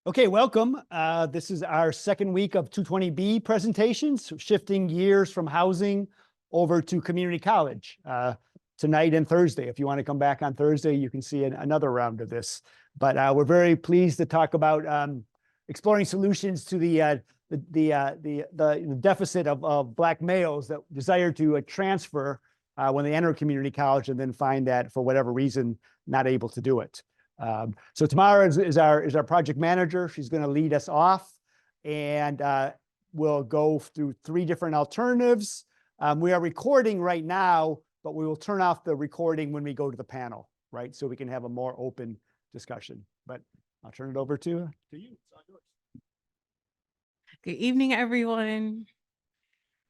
Okay, welcome. This is our second week of 220B presentations, shifting gears from housing over to community college tonight and Thursday. If you want to come back on Thursday, you can see another round of this. But we're very pleased to talk about exploring solutions to the deficit of Black males that desire to transfer when they enter community college and then find that for whatever reason not able to do it. So Tamirah is our project manager. She's going to lead us off, and we'll go through three different alternatives. We are recording right now, but we will turn off the recording when we go to the panel, right? So we can have a more open discussion. But I'll turn it over to you. It's all yours. Good evening, everyone.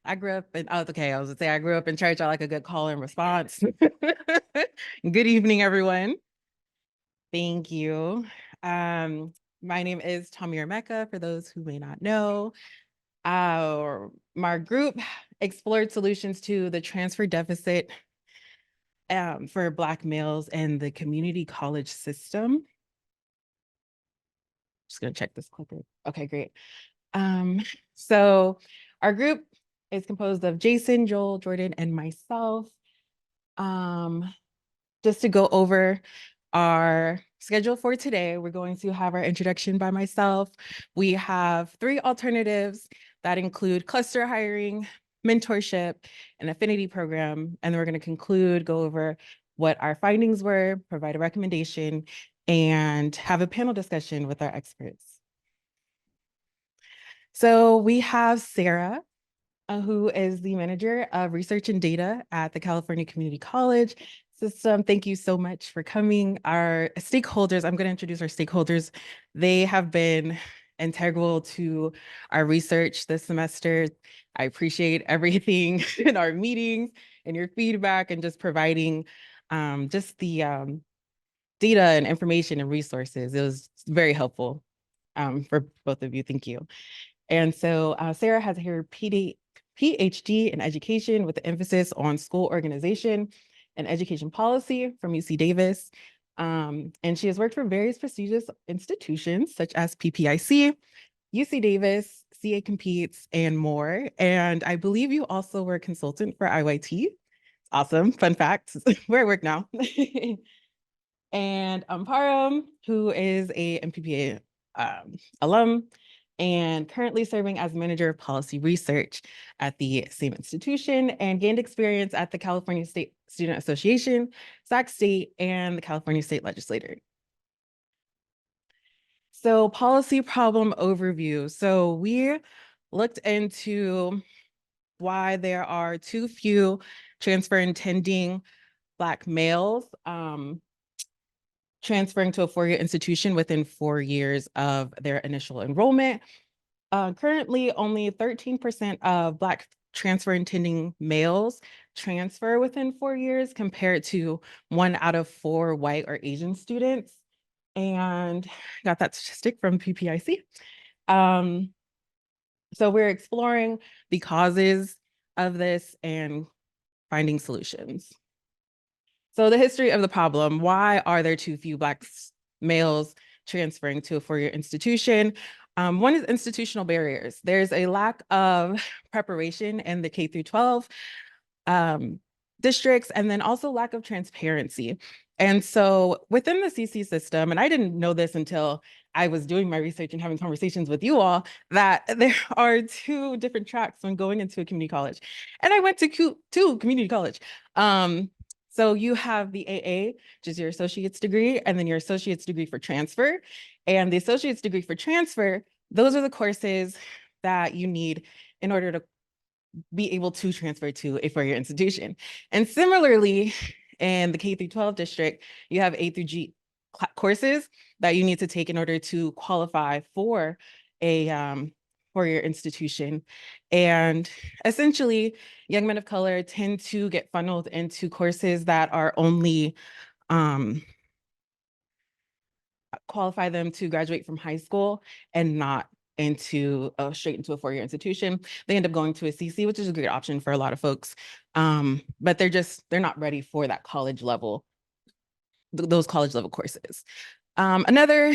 I grew up in, I was gonna say I grew up in church. I like a good call and response. Good evening, everyone. Thank you. My name is Tamirah Mecca, for those who may not know. My group explored solutions to the transfer deficit for Black males in the community college system. Just gonna check this clicker. Okay, great. So our group is composed of Jason, Joel, Jordan, and myself. Just to go over our schedule for today, we're going to have our introduction by myself. We have three alternatives that include cluster hiring, mentorship, and affinity program. And then we're going to conclude, go over what our findings were, provide a recommendation, and have a panel discussion with our experts. So we have Sarah, who is the manager of research and data at the California Community College system. Thank you so much for coming. Our stakeholders, I'm going to introduce our stakeholders. They have been integral to our research this semester. I appreciate everything in our meetings and your feedback and just providing just the data and information and resources. It was very helpful for both of you. Thank you. And so Sarah has her PhD in education with an emphasis on school organization and education policy from UC Davis. And she has worked for various prestigious institutions such as PPIC, UC Davis, CA Competes, and more. And I believe you also were a consultant for IYT. Awesome, fun fact, where I work now. And Param, who is a MPPA alum, and currently serving as manager of policy research at the same institution, and gained experience at the California State Student Association, Sac State, and the California State Legislature. So policy problem overview. So we looked into why there are too few transfer intending Black males transferring to a four-year institution within 4 years of their initial enrollment. Currently, only 13% of Black transfer intending males transfer within 4 years, compared to 1 out of 4 white or Asian students. And got that statistic from PPIC. So we're exploring the causes of this and finding solutions. So the history of the problem: why are there too few Black males transferring to a four-year institution? One is institutional barriers. There's a lack of preparation in the K through 12 districts, and then also lack of transparency. And so within the CC system, and I didn't know this until I was doing my research and having conversations with you all, that there are 2 different tracks when going into a community college. And I went to community college. So you have the AA, which is your associate's degree, and then your associate's degree for transfer. And the associate's degree for transfer, those are the courses that you need in order to be able to transfer to a four-year institution. And similarly, in the K through 12 district, you have A through G courses that you need to take in order to qualify for a four-year institution. And essentially, young men of color tend to get funneled into courses that are only qualify them to graduate from high school and not into straight into a four-year institution. They end up going to a CC, which is a great option for a lot of folks. But they're not ready for that college level, those college level courses. Another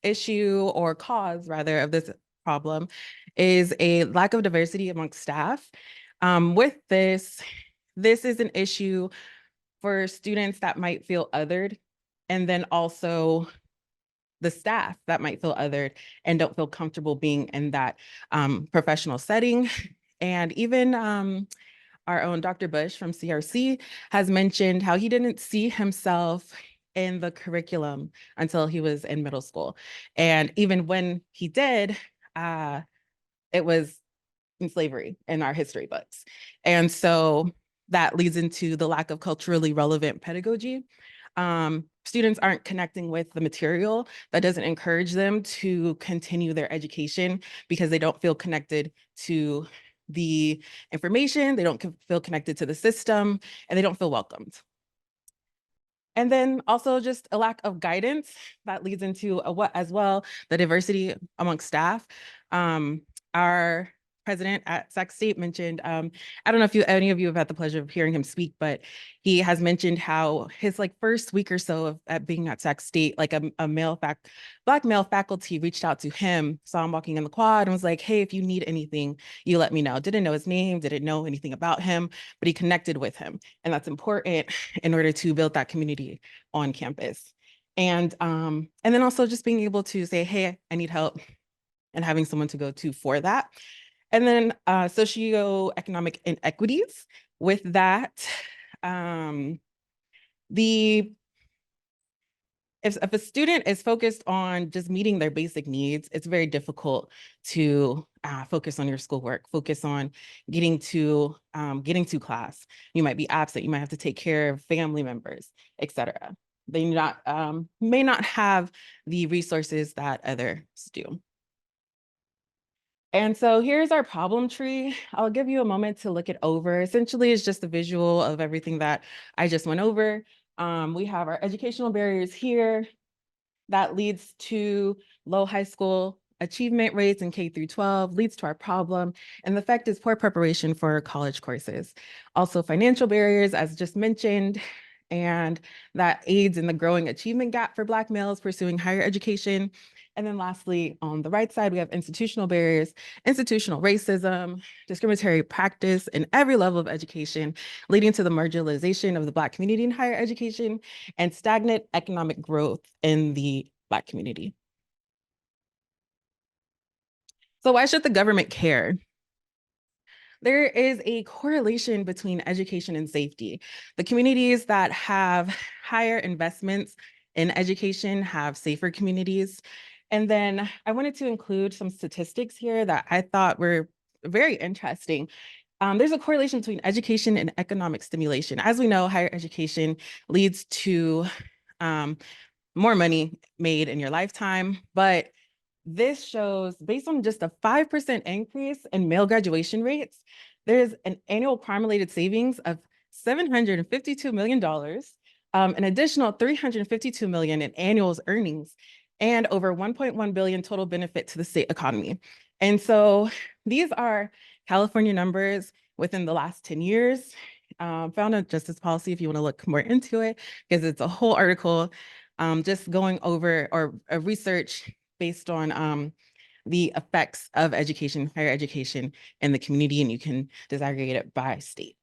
issue, or cause rather, of this problem is a lack of diversity amongst staff. With this is an issue for students that might feel othered, and then also the staff that might feel othered and don't feel comfortable being in that professional setting. And even our own Dr. Bush from CRC has mentioned how he didn't see himself in the curriculum until he was in middle school. And even when he did, it was in slavery in our history books. And so that leads into the lack of culturally relevant pedagogy. Students aren't connecting with the material. That doesn't encourage them to continue their education because they don't feel connected to the information, they don't feel connected to the system, and they don't feel welcomed. And then also just a lack of guidance that leads into what as well, the diversity amongst staff. Our president at Sac State mentioned, I don't know if any of you have had the pleasure of hearing him speak, but he has mentioned how his first week or so of at being at Sac State, like a Black male faculty reached out to him, saw him walking in the quad and was like, hey, if you need anything, you let me know. Didn't know his name, didn't know anything about him, but he connected with him. And that's important in order to build that community on campus. And then also just being able to say, hey, I need help, and having someone to go to for that. And then socioeconomic inequities. With that, if a student is focused on just meeting their basic needs, it's very difficult to focus on your schoolwork, focus on getting to class. You might be absent, you might have to take care of family members, etc. They may not have the resources that others do. And so here's our problem tree. I'll give you a moment to look it over. Essentially, it's just a visual of everything that I just went over. We have our educational barriers here. That leads to low high school achievement rates in K through 12, leads to our problem. And the effect is poor preparation for college courses. Also financial barriers, as just mentioned, and that aids in the growing achievement gap for Black males pursuing higher education. And then lastly, on the right side, we have institutional barriers, institutional racism, discriminatory practice in every level of education, leading to the marginalization of the Black community in higher education and stagnant economic growth in the Black community. So why should the government care? There is a correlation between education and safety. The communities that have higher investments in education have safer communities. And then I wanted to include some statistics here that I thought were very interesting. There's a correlation between education and economic stimulation. As we know, higher education leads to more money made in your lifetime, but this shows, based on just a 5% increase in male graduation rates, there's an annual crime-related savings of $752 million, an additional $352 million in annual earnings, and over 1.1 billion total benefit to the state economy. And so these are California numbers within the last 10 years. Found a justice policy if you want to look more into it, because it's a whole article just going over, or a research based on the effects of education, higher education in the community, and you can disaggregate it by state.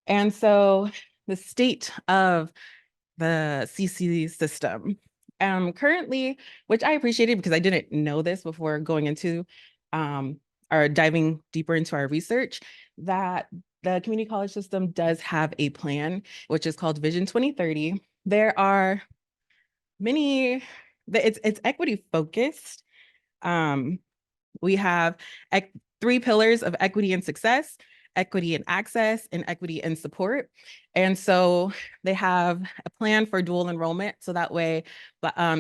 And so the state of the CC system. Currently, which I appreciated because I didn't know this before going into or diving deeper into our research, that the community college system does have a plan, which is called Vision 2030. There are many, it's equity focused. We have 3 pillars of equity and success, equity and access, and equity and support. And so they have a plan for dual enrollment, so that way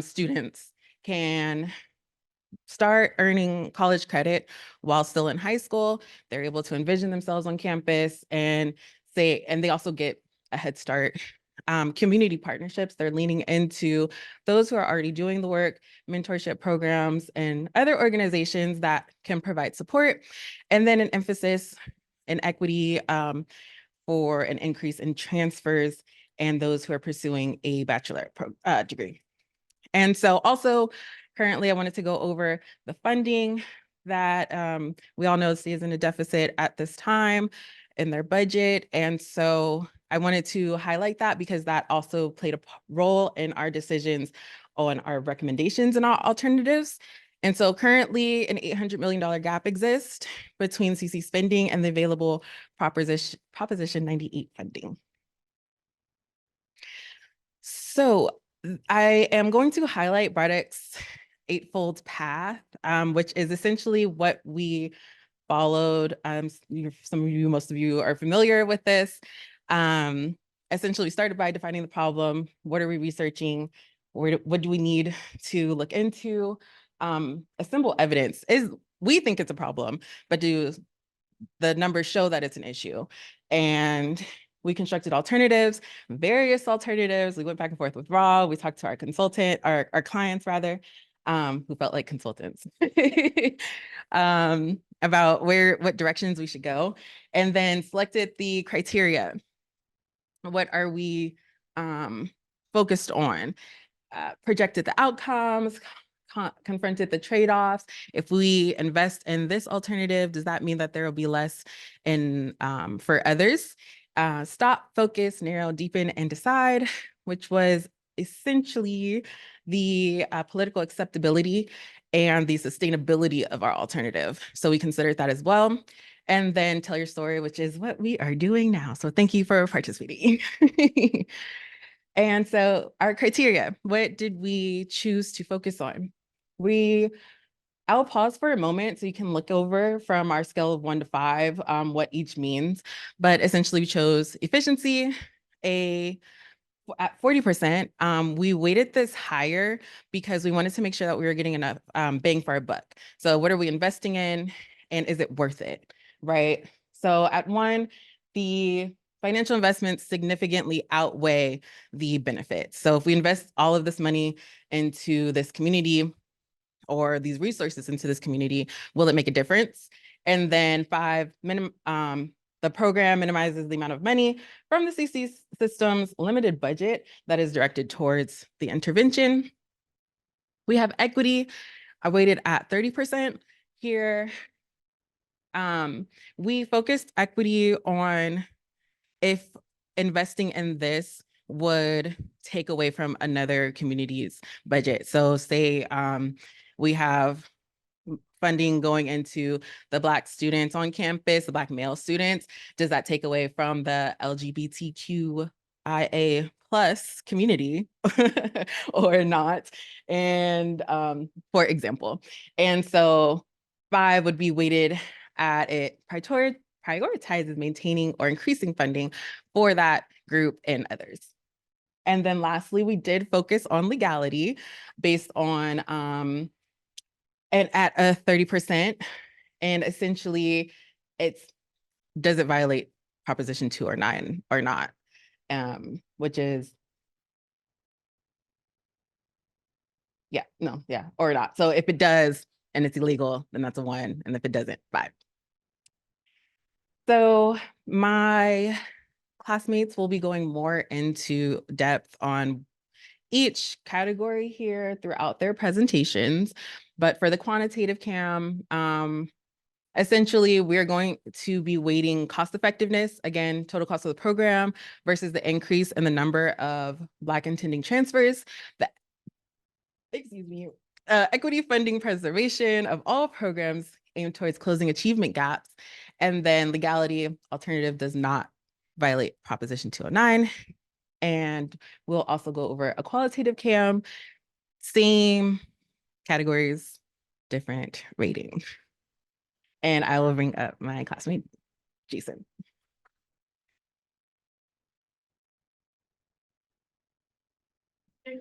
students can start earning college credit while still in high school. They're able to envision themselves on campus and they also get a head start. Community partnerships, they're leaning into those who are already doing the work, mentorship programs, and other organizations that can provide support. And then an emphasis in equity for an increase in transfers and those who are pursuing a bachelor degree. And so also currently I wanted to go over the funding that we all know is in a deficit at this time in their budget. And so I wanted to highlight that because that also played a role in our decisions on our recommendations and our alternatives. And so currently an $800 million gap exists between CC spending and the available Proposition 98 funding. So I am going to highlight Braddock's eightfold path, which is essentially what we followed. Some of you, most of you are familiar with this. Essentially, we started by defining the problem. What are we researching? What do we need to look into? Assemble evidence is, we think it's a problem, but do the numbers show that it's an issue? And we constructed alternatives, various alternatives. We went back and forth with Raw. We talked to our consultant, our clients rather, who felt like consultants, about what directions we should go, and then selected the criteria. What are we focused on? Projected the outcomes, confronted the trade-offs. If we invest in this alternative, does that mean that there will be less in for others? Stop, focus, narrow, deepen, and decide, which was essentially the political acceptability and the sustainability of our alternative. So we considered that as well. And then tell your story, which is what we are doing now. So thank you for participating. And so our criteria, what did we choose to focus on? I'll pause for a moment so you can look over from our scale of 1 to 5 what each means. But essentially we chose efficiency, at 40%. We weighted this higher because we wanted to make sure that we were getting enough bang for our buck. So what are we investing in and is it worth it, right? So at 1, the financial investments significantly outweigh the benefits. So if we invest all of this money into this community or these resources into this community, will it make a difference? And then 5, the program minimizes the amount of money from the CC system's limited budget that is directed towards the intervention. We have equity, I weighted at 30% here. We focused equity on if investing in this would take away from another community's budget. So say we have funding going into the Black students on campus, the Black male students. Does that take away from the LGBTQIA plus community or not? And for example, and so 5 would be weighted at it prioritizes maintaining or increasing funding for that group and others. And then lastly, we did focus on legality based on and at a 30%, and essentially does it violate Proposition 2 or 9 or not? Which is, or not. So if it does and it's illegal, then that's a 1. And if it doesn't, 5. So my classmates will be going more into depth on each category here throughout their presentations. But for the quantitative CAM, essentially, we're going to be weighting cost effectiveness, again, total cost of the program versus the increase in the number of Black intending transfers, equity funding preservation of all programs aimed towards closing achievement gaps, and then legality alternative does not violate Proposition 209. And we'll also go over a qualitative CAM, same categories, different rating. And I will bring up my classmate, Jason.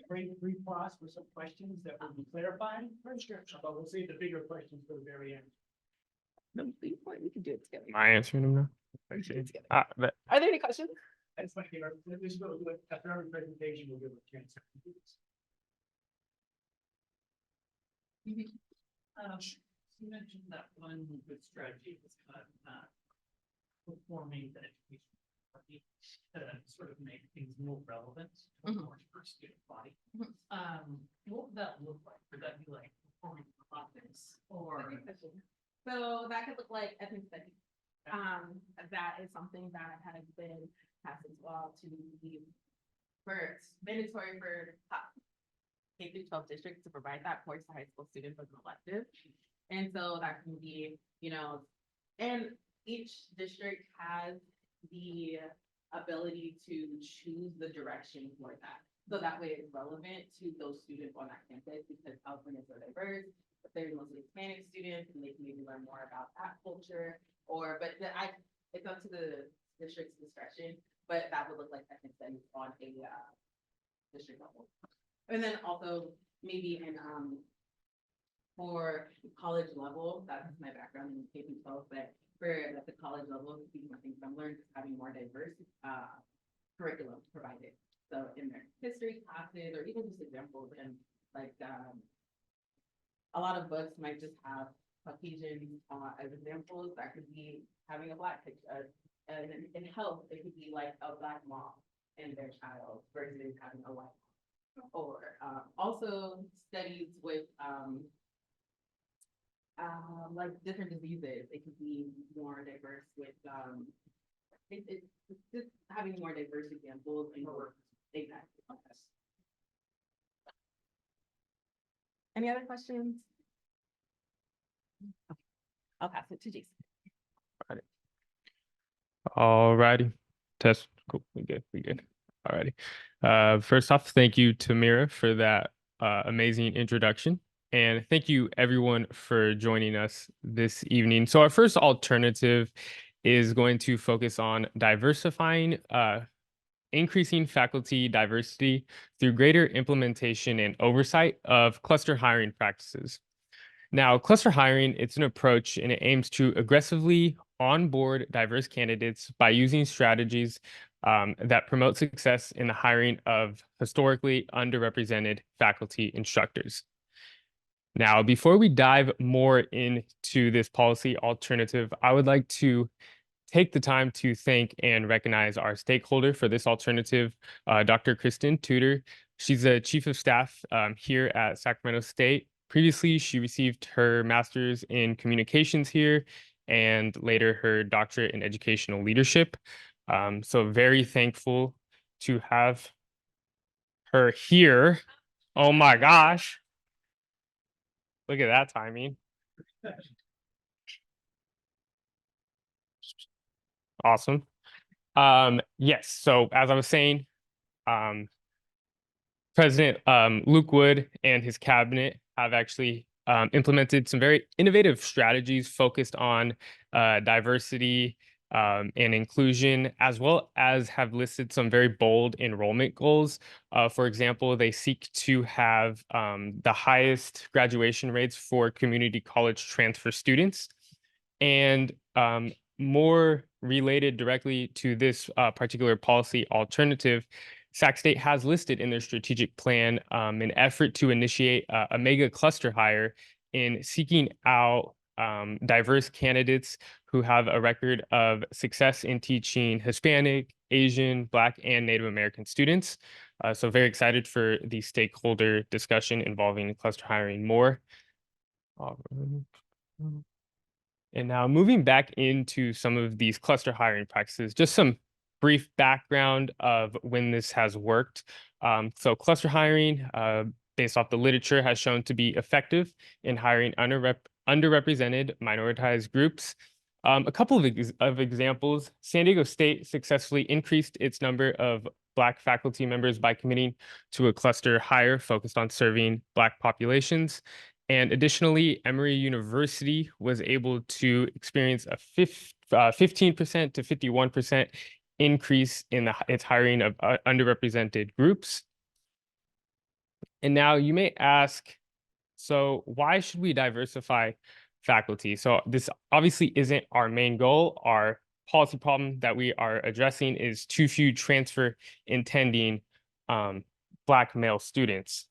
Brief pause for some questions that will be clarified. Sure. But we'll save the bigger questions for the very end. No, we can do it together. Am I answering them now? We can do it together. But Are there any questions? That's my favorite. After every presentation, we'll give a chance. You mentioned that one good strategy was kind of performing the education to sort of make things more relevant to a more diverse student body. What So that could look like ethnic studies. That is something that has been passed as well to be first mandatory for K through 12 districts to provide that course to high school students as an elective. And so that can be, and each district has the ability to choose the direction for that. So that way it's relevant to those students on that campus because California is so diverse. But they're mostly Hispanic students and they can maybe learn more about that culture it's up to the district's discretion, but that would look like ethnic studies on a district level. And then also maybe in for college level, that's my background in K-12, but for at the college level, speaking of things I'm learning, having more diverse curriculum provided. So in their history classes or even just examples and like a lot of books might just have Caucasian as examples. That could be having a Black picture. And in health, it could be like a Black mom and their child versus having a white mom. Or also studies with like different diseases. It could be more diverse with it's just having more diverse examples and more exactly. Any other questions? Okay. I'll pass it to Jason. All righty. Test. Cool. We good. We good. All righty. First off, thank you, Tamirah, for that amazing introduction. And thank you, everyone, for joining us this evening. So our first alternative is going to focus on diversifying, increasing faculty diversity through greater implementation and oversight of cluster hiring practices. Now, cluster hiring, it's an approach and it aims to aggressively onboard diverse candidates by using strategies that promote success in the hiring of historically underrepresented faculty instructors. Now, before we dive more into this policy alternative, I would like to take the time to thank and recognize our stakeholder for this alternative, Dr. Kristen Tudor. She's the chief of staff here at Sacramento State. Previously, she received her master's in communications here and later her doctorate in educational leadership. So very thankful to have her here. Oh my gosh. Look at that timing. Awesome. Yes, so as I was saying, President Luke Wood and his cabinet have actually implemented some very innovative strategies focused on diversity and inclusion, as well as have listed some very bold enrollment goals. For example, they seek to have the highest graduation rates for community college transfer students. And more related directly to this particular policy alternative, Sac State has listed in their strategic plan an effort to initiate a mega cluster hire in seeking out diverse candidates who have a record of success in teaching Hispanic, Asian, Black, and Native American students. So very excited for the stakeholder discussion involving cluster hiring more. And now moving back into some of these cluster hiring practices, just some brief background of when this has worked. So cluster hiring, based off the literature, has shown to be effective in hiring underrepresented minoritized groups. A couple of examples: San Diego State successfully increased its number of Black faculty members by committing to a cluster hire focused on serving Black populations. And additionally, Emory University was able to experience a 15% to 51% increase in its hiring of underrepresented groups. And now you may ask, so why should we diversify faculty? So this obviously isn't our main goal. Our policy problem that we are addressing is too few transfer intending Black male students.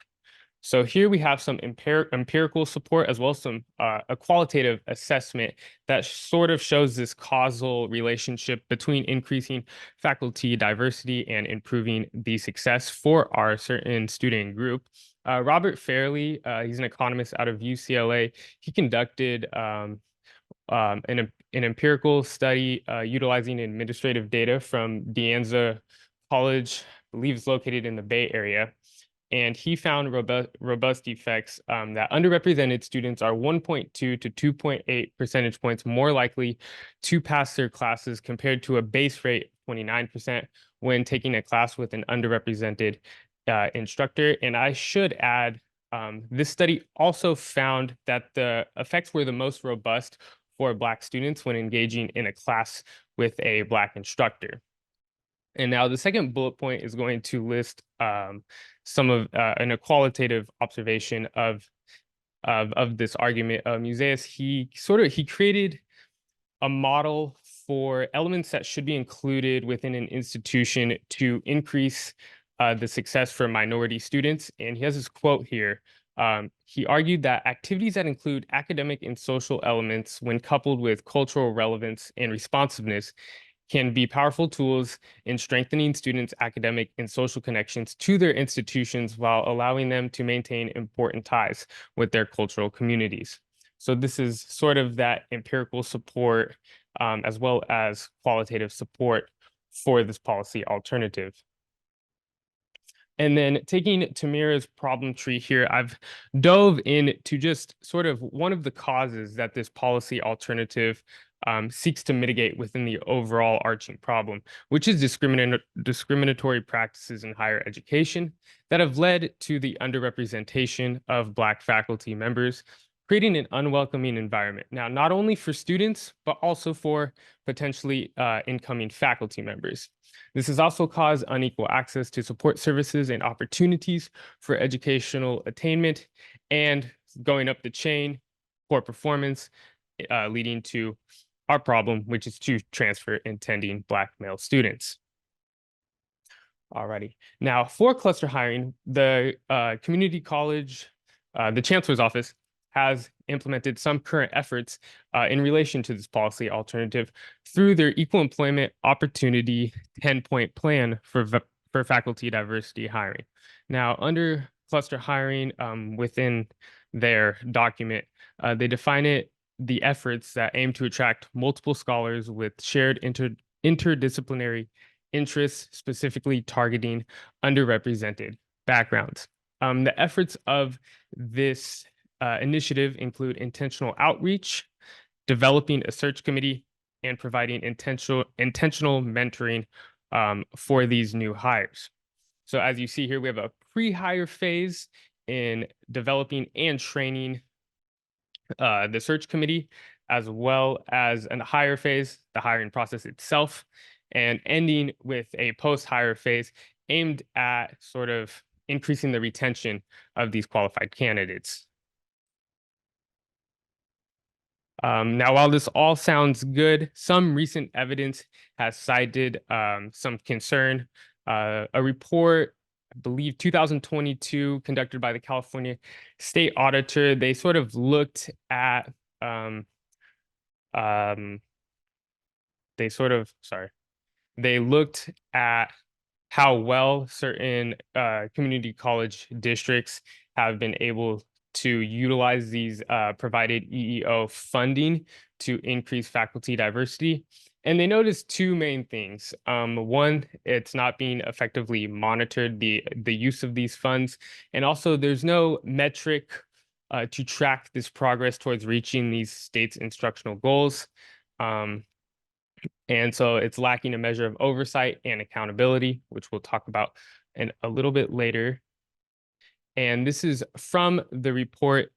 So here we have some empirical support as well as some a qualitative assessment that sort of shows this causal relationship between increasing faculty diversity and improving the success for our certain student group. Robert Fairley, he's an economist out of UCLA. He conducted an empirical study utilizing administrative data from De Anza College, I believe it's located in the Bay Area. And he found robust effects that underrepresented students are 1.2 to 2.8 percentage points more likely to pass their classes compared to a base rate of 29% when taking a class with an underrepresented instructor. And I should add, this study also found that the effects were the most robust for Black students when engaging in a class with a Black instructor. And now the second bullet point is going to list some of a qualitative observation of this argument. Musaeus, he created a model for elements that should be included within an institution to increase the success for minority students. And he has this quote here. He argued that activities that include academic and social elements, when coupled with cultural relevance and responsiveness, can be powerful tools in strengthening students' academic and social connections to their institutions while allowing them to maintain important ties with their cultural communities. So this is sort of that empirical support as well as qualitative support for this policy alternative. And then taking Tamirah's problem tree here, I've dove into just sort of one of the causes that this policy alternative seeks to mitigate within the overall arching problem, which is discriminatory practices in higher education that have led to the underrepresentation of Black faculty members, creating an unwelcoming environment. Now, not only for students, but also for potentially incoming faculty members. This has also caused unequal access to support services and opportunities for educational attainment, and going up the chain, poor performance, leading to our problem, which is to transfer intending Black male students. Alrighty. Now, for cluster hiring, the community college, the chancellor's office has implemented some current efforts in relation to this policy alternative through their Equal Employment Opportunity 10-point plan for faculty diversity hiring. Now, under cluster hiring within their document, they define the efforts that aim to attract multiple scholars with shared interdisciplinary interests, specifically targeting underrepresented backgrounds. The efforts of this initiative include intentional outreach, developing a search committee, and providing intentional mentoring for these new hires. So as you see here, we have a pre-hire phase in developing and training the search committee, as well as a hire phase, the hiring process itself, and ending with a post-hire phase aimed at sort of increasing the retention of these qualified candidates. Now, while this all sounds good, some recent evidence has cited some concern. A report, I believe 2022, conducted by the California State Auditor, they sort of looked at they looked at how well certain community college districts have been able to utilize these provided EEO funding to increase faculty diversity. And they noticed two main things. One, it's not being effectively monitored, the use of these funds. And also there's no metric to track this progress towards reaching these states' instructional goals. And so it's lacking a measure of oversight and accountability, which we'll talk about a little bit later. And this is from the report.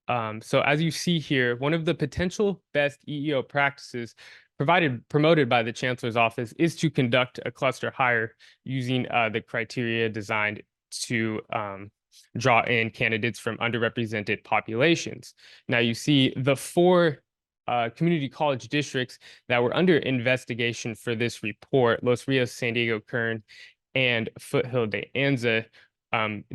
So as you see here, one of the potential best EEO practices promoted by the Chancellor's Office is to conduct a cluster hire using the criteria designed to draw in candidates from underrepresented populations. Now you see the four community college districts that were under investigation for this report, Los Rios, San Diego, Kern, and Foothill de Anza,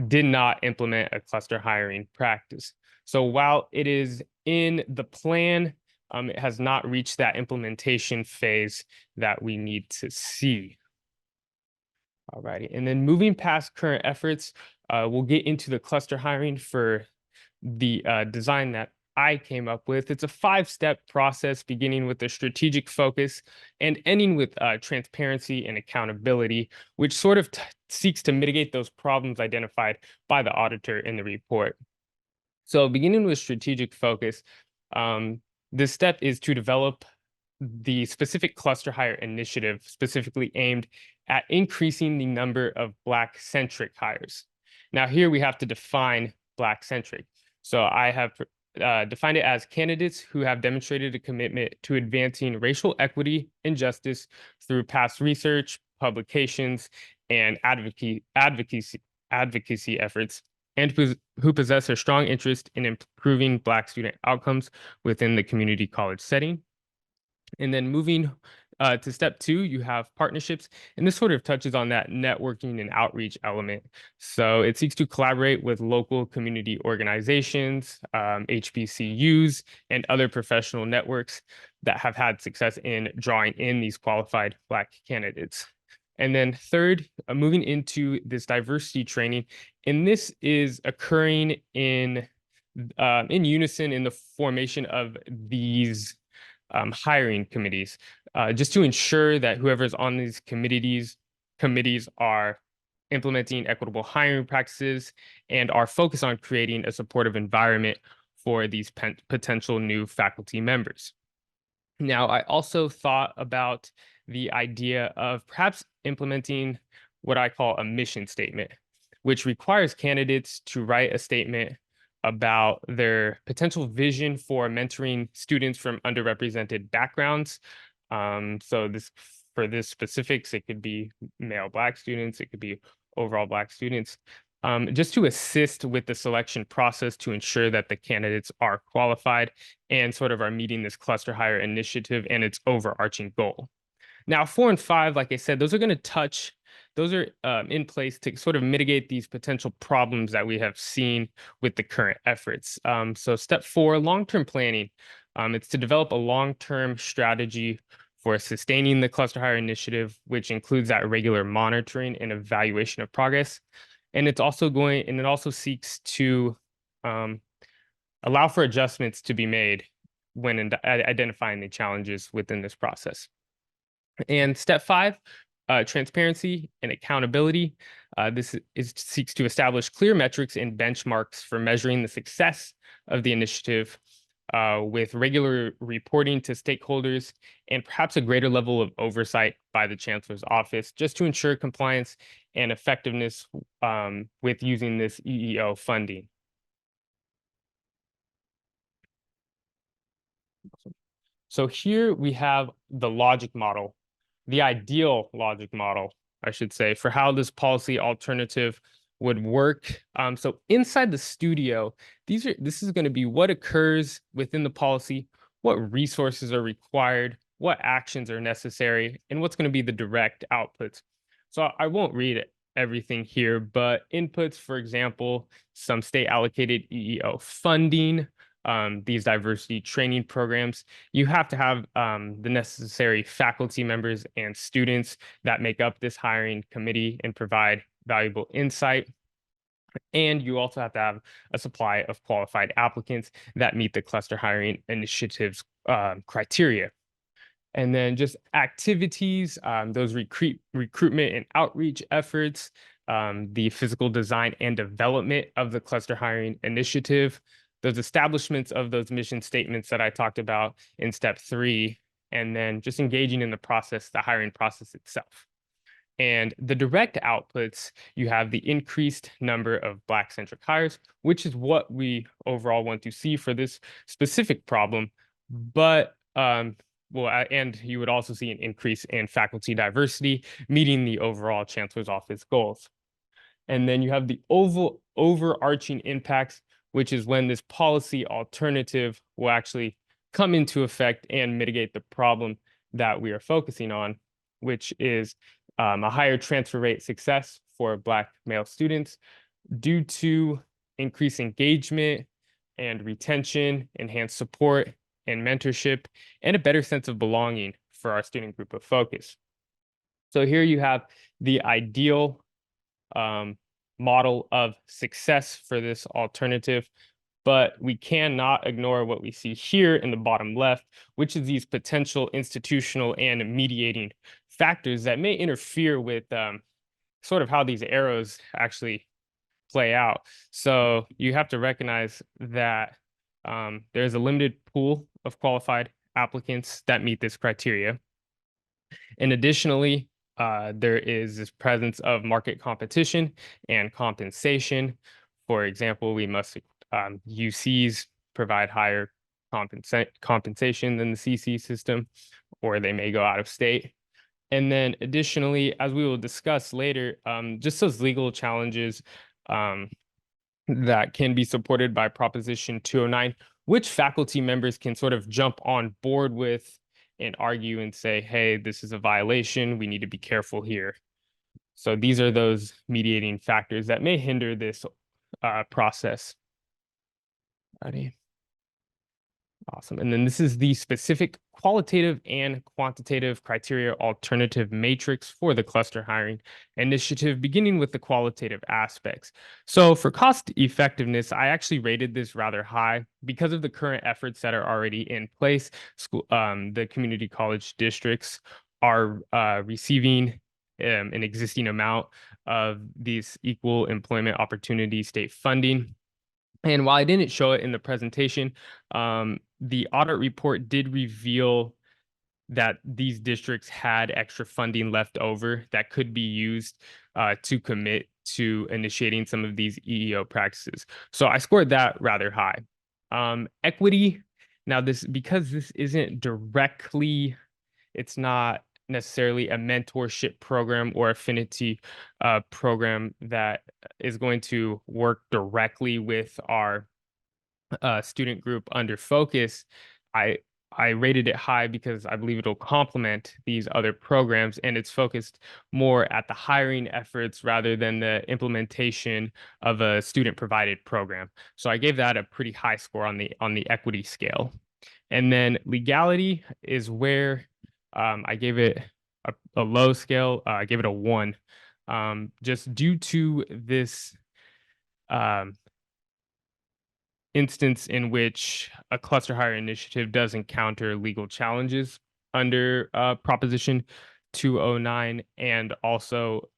did not implement a cluster hiring practice. So while it is in the plan, it has not reached that implementation phase that we need to see. All righty, and then moving past current efforts, we'll get into the cluster hiring for the design that I came up with. It's a 5-step process beginning with a strategic focus and ending with transparency and accountability, which sort of seeks to mitigate those problems identified by the auditor in the report. So beginning with strategic focus, this step is to develop the specific cluster hire initiative specifically aimed at increasing the number of Black-centric hires. Now here we have to define Black-centric. So I have defined it as candidates who have demonstrated a commitment to advancing racial equity and justice through past research, publications, and advocacy efforts, and who possess a strong interest in improving Black student outcomes within the community college setting. And then moving to step 2, you have partnerships, and this sort of touches on that networking and outreach element. So it seeks to collaborate with local community organizations, HBCUs, and other professional networks that have had success in drawing in these qualified Black candidates. And then third, moving into this diversity training, and this is occurring in unison in the formation of these hiring committees, just to ensure that whoever's on these committees are implementing equitable hiring practices and are focused on creating a supportive environment for these potential new faculty members. Now, I also thought about the idea of perhaps implementing what I call a mission statement, which requires candidates to write a statement about their potential vision for mentoring students from underrepresented backgrounds. So for this specifics, it could be male Black students, it could be overall Black students, just to assist with the selection process to ensure that the candidates are qualified and sort of are meeting this cluster hire initiative and its overarching goal. Now, 4 and 5, like I said, those are in place to sort of mitigate these potential problems that we have seen with the current efforts. So step 4, long-term planning. It's to develop a long-term strategy for sustaining the cluster hire initiative, which includes that regular monitoring and evaluation of progress. And it also seeks to allow for adjustments to be made when identifying the challenges within this process. And step 5, transparency and accountability. This seeks to establish clear metrics and benchmarks for measuring the success of the initiative with regular reporting to stakeholders and perhaps a greater level of oversight by the Chancellor's office, just to ensure compliance and effectiveness with using this EEO funding. So here we have the logic model, the ideal logic model, I should say, for how this policy alternative would work. So inside the studio, this is going to be what occurs within the policy, what resources are required, what actions are necessary, and what's going to be the direct outputs. So I won't read everything here, but inputs, for example, some state allocated EEO funding, these diversity training programs. You have to have the necessary faculty members and students that make up this hiring committee and provide valuable insight. And you also have to have a supply of qualified applicants that meet the cluster hiring initiative's criteria. And then just activities, those recruitment and outreach efforts, the physical design and development of the cluster hiring initiative, those establishments of those mission statements that I talked about in step 3, and then just engaging in the process, the hiring process itself. And the direct outputs, you have the increased number of Black-centric hires, which is what we overall want to see for this specific problem. But, and you would also see an increase in faculty diversity, meeting the overall Chancellor's Office goals. And then you have the overarching impacts, which is when this policy alternative will actually come into effect and mitigate the problem that we are focusing on, which is a higher transfer rate success for Black male students due to increased engagement and retention, enhanced support and mentorship, and a better sense of belonging for our student group of focus. So here you have the ideal model of success for this alternative, but we cannot ignore what we see here in the bottom left, which is these potential institutional and mediating factors that may interfere with sort of how these arrows actually play out. So you have to recognize that there's a limited pool of qualified applicants that meet this criteria. And additionally, there is this presence of market competition and compensation. For example, we must UCs provide higher compensation than the CC system, or they may go out of state. And then additionally, as we will discuss later, just those legal challenges that can be supported by Proposition 209, which faculty members can sort of jump on board with and argue and say, hey, this is a violation. We need to be careful here. So these are those mediating factors that may hinder this process. Ready? Awesome. And then this is the specific qualitative and quantitative criteria alternative matrix for the cluster hiring initiative, beginning with the qualitative aspects. So for cost effectiveness, I actually rated this rather high because of the current efforts that are already in place. The community college districts are receiving an existing amount of these equal employment opportunity state funding. And while I didn't show it in the presentation, the audit report did reveal that these districts had extra funding left over that could be used to commit to initiating some of these EEO practices. So I scored that rather high. Equity, now because this isn't directly, it's not necessarily a mentorship program or affinity program that is going to work directly with our student group under focus. I rated it high because I believe it'll complement these other programs, and it's focused more at the hiring efforts rather than the implementation of a student provided program. So I gave that a pretty high score on the equity scale. And then legality is where I gave it a low scale. I gave it a 1, just due to this instance in which a cluster hire initiative does encounter legal challenges under Proposition 209, and also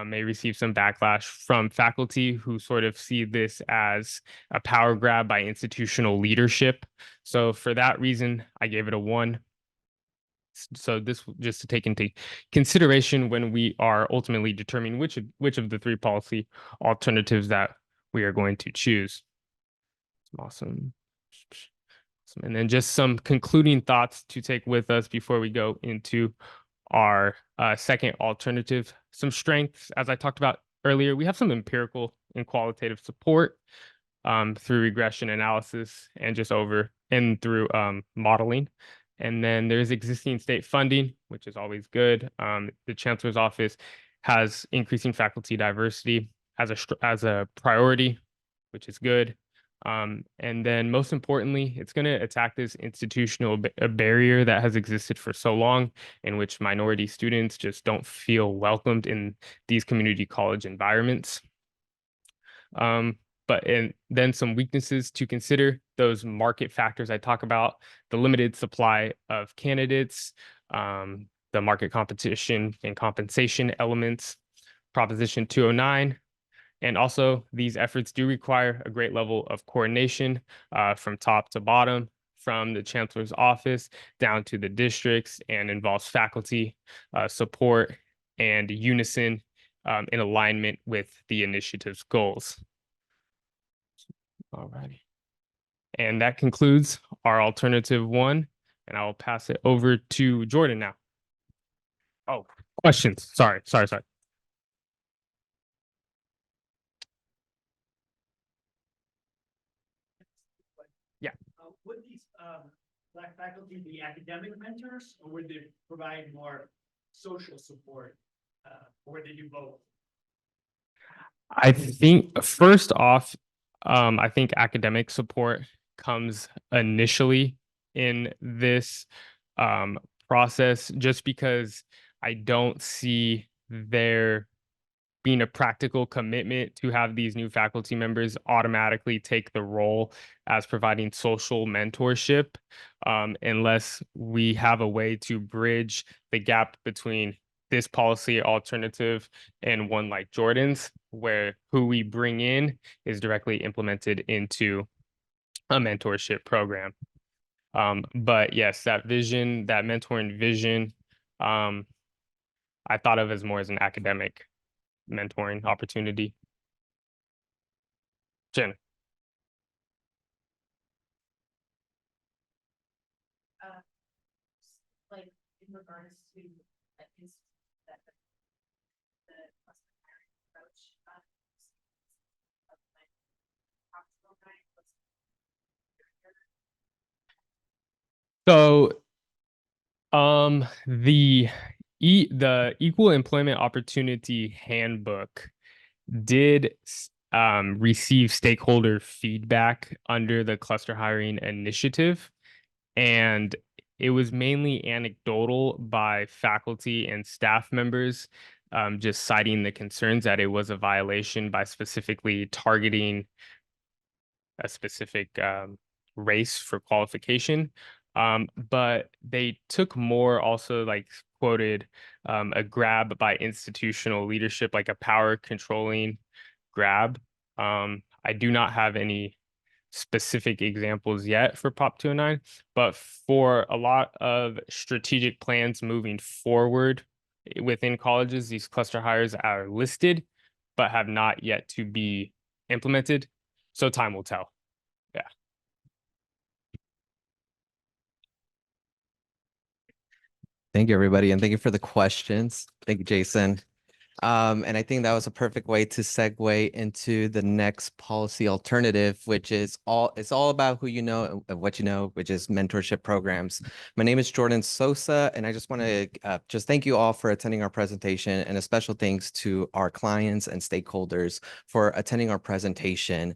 may receive some backlash from faculty who sort of see this as a power grab by institutional leadership. So for that reason, I gave it a 1. So this just to take into consideration when we are ultimately determining which of the 3 policy alternatives that we are going to choose. Awesome. And then just some concluding thoughts to take with us before we go into our second alternative. Some strengths, as I talked about earlier, we have some empirical and qualitative support through regression analysis and just through modeling. And then there's existing state funding, which is always good. The chancellor's office has increasing faculty diversity as a priority, which is good. And then most importantly, it's going to attack this institutional barrier that has existed for so long, in which minority students just don't feel welcomed in these community college environments. And then some weaknesses to consider, those market factors I talk about, the limited supply of candidates, the market competition and compensation elements, Proposition 209. And also, these efforts do require a great level of coordination from top to bottom, from the chancellor's office down to the districts, and involves faculty support and unison in alignment with the initiative's goals. All righty. And that concludes our alternative 1, and I will pass it over to Jordan now. Oh, questions. Sorry. Would these Black faculty be academic mentors, or would they provide more social support, or would they do both? I think first off, I think academic support comes initially in this process, just because I don't see there being a practical commitment to have these new faculty members automatically take the role as providing social mentorship, unless we have a way to bridge the gap between this policy alternative and one like Jordan's, where who we bring in is directly implemented into a mentorship program. But yes, that vision, that mentoring vision, I thought of as more as an academic mentoring opportunity. Jen. Like in regards to like his that the cluster hiring approach of like hospital guide was So the Equal Employment Opportunity Handbook did receive stakeholder feedback under the cluster hiring initiative, and it was mainly anecdotal by faculty and staff members, just citing the concerns that it was a violation by specifically targeting a specific race for qualification. But they took more also like quoted a grab by institutional leadership, like a power controlling grab. I do not have any specific examples yet for Prop 209, but for a lot of strategic plans moving forward within colleges, these cluster hires are listed, but have not yet to be implemented. So time will tell. Yeah. Thank you, everybody, and thank you for the questions. Thank you, Jason. And I think that was a perfect way to segue into the next policy alternative, which is it's all about who you know and what you know, which is mentorship programs. My name is Jordan Sosa, and I just want to just thank you all for attending our presentation, and a special thanks to our clients and stakeholders for attending our presentation.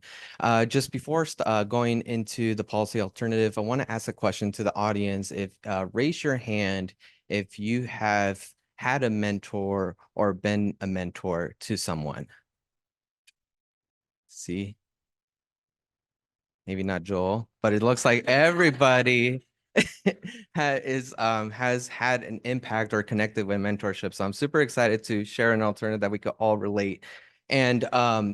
Just before going into the policy alternative, I want to ask a question to the audience. If raise your hand if you have had a mentor or been a mentor to someone. See, maybe not Joel, but it looks like everybody has had an impact or connected with mentorship. So I'm super excited to share an alternative that we could all relate. And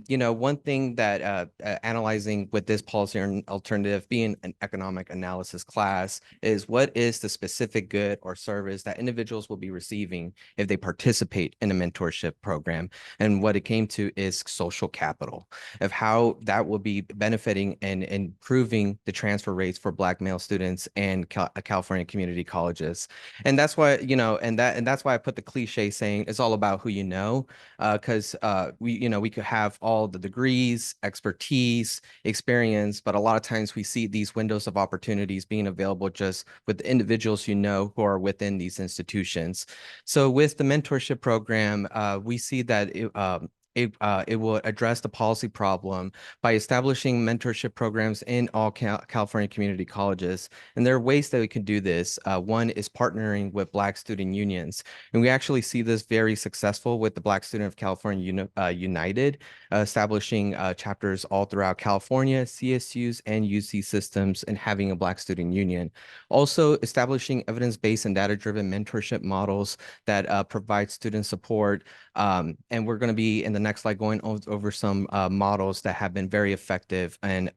you know, one thing that analyzing with this policy or alternative being an economic analysis class is what is the specific good or service that individuals will be receiving if they participate in a mentorship program. And what it came to is social capital, of how that will be benefiting and improving the transfer rates for Black male students and California community colleges. And that's why, you know, and that's why I put the cliche saying it's all about who you know, because we could have all the degrees, expertise, experience, but a lot of times we see these windows of opportunities being available just with the individuals you know who are within these institutions. So with the mentorship program, we see that it will address the policy problem by establishing mentorship programs in all California community colleges. And there are ways that we can do this. One is partnering with Black student unions. And we actually see this very successful with the Black Student of California United, establishing chapters all throughout California, CSUs, and UC systems, and having a Black student union. Also establishing evidence-based and data-driven mentorship models that provide student support. And we're going to be in the next slide going over some models that have been very effective in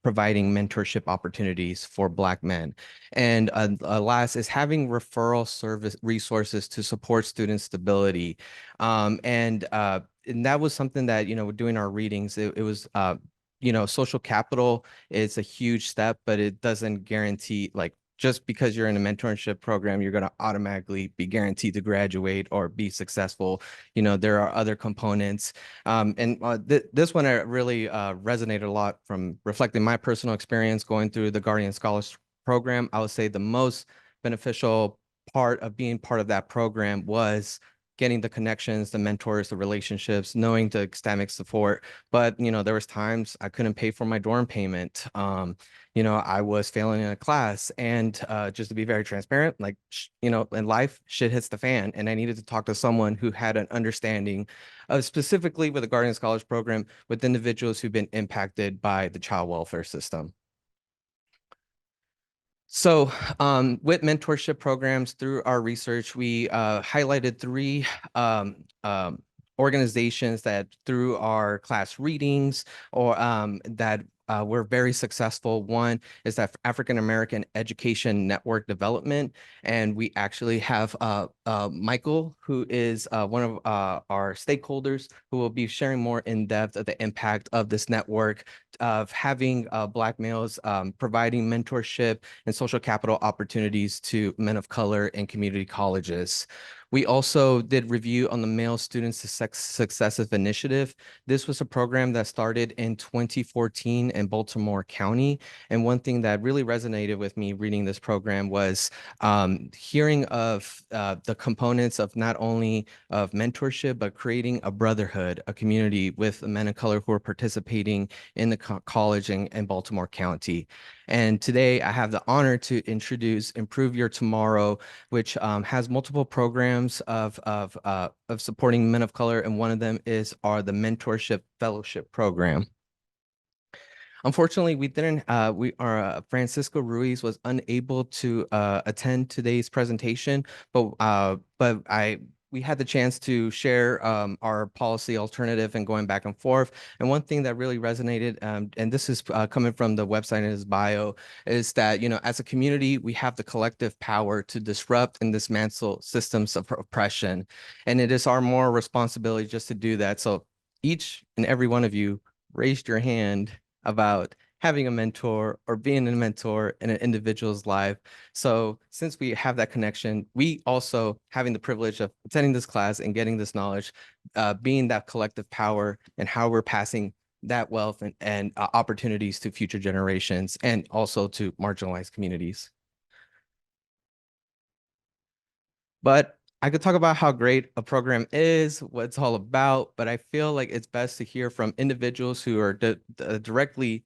providing mentorship opportunities for Black men. And last is having referral service resources to support student stability. And that was something that, you know, doing our readings, it was, you know, social capital is a huge step, but it doesn't guarantee, like, just because you're in a mentorship program, you're going to automatically be guaranteed to graduate or be successful. You know, there are other components. This one really resonated a lot from reflecting my personal experience going through the Guardian Scholars program. I would say the most beneficial part of being part of that program was getting the connections, the mentors, the relationships, knowing the academic support. But, there was times I couldn't pay for my dorm payment. I was failing in a class, and just to be very transparent, like, in life, shit hits the fan, and I needed to talk to someone who had an understanding of, specifically with the Guardian Scholars Program, with individuals who've been impacted by the child welfare system. So with mentorship programs, through our research, we highlighted three organizations that, through our class readings, or that were very successful. One is that African American Education Network Development, and we actually have Michael, who is one of our stakeholders, who will be sharing more in depth of the impact of this network of having Black males providing mentorship and social capital opportunities to men of color in community colleges. We also did review on the Male Students Successive Initiative. This was a program that started in 2014 in Baltimore County. And one thing that really resonated with me reading this program was hearing of the components of not only of mentorship, but creating a brotherhood, a community with men of color who are participating in the college in Baltimore County. And today I have the honor to introduce Improve Your Tomorrow, which has multiple programs of supporting men of color, and one of them is the Mentorship Fellowship Program. Unfortunately, Francisco Ruiz was unable to attend today's presentation, but we had the chance to share our policy alternative and going back and forth. And one thing that really resonated, and this is coming from the website in his bio, is that, as a community, we have the collective power to disrupt and dismantle systems of oppression. And it is our moral responsibility just to do that. So each and every one of you raised your hand about having a mentor or being a mentor in an individual's life. So since we have that connection, we also having the privilege of attending this class and getting this knowledge, being that collective power, and how we're passing that wealth and opportunities to future generations and also to marginalized communities. But I could talk about how great a program is, what it's all about, but I feel like it's best to hear from individuals who are directly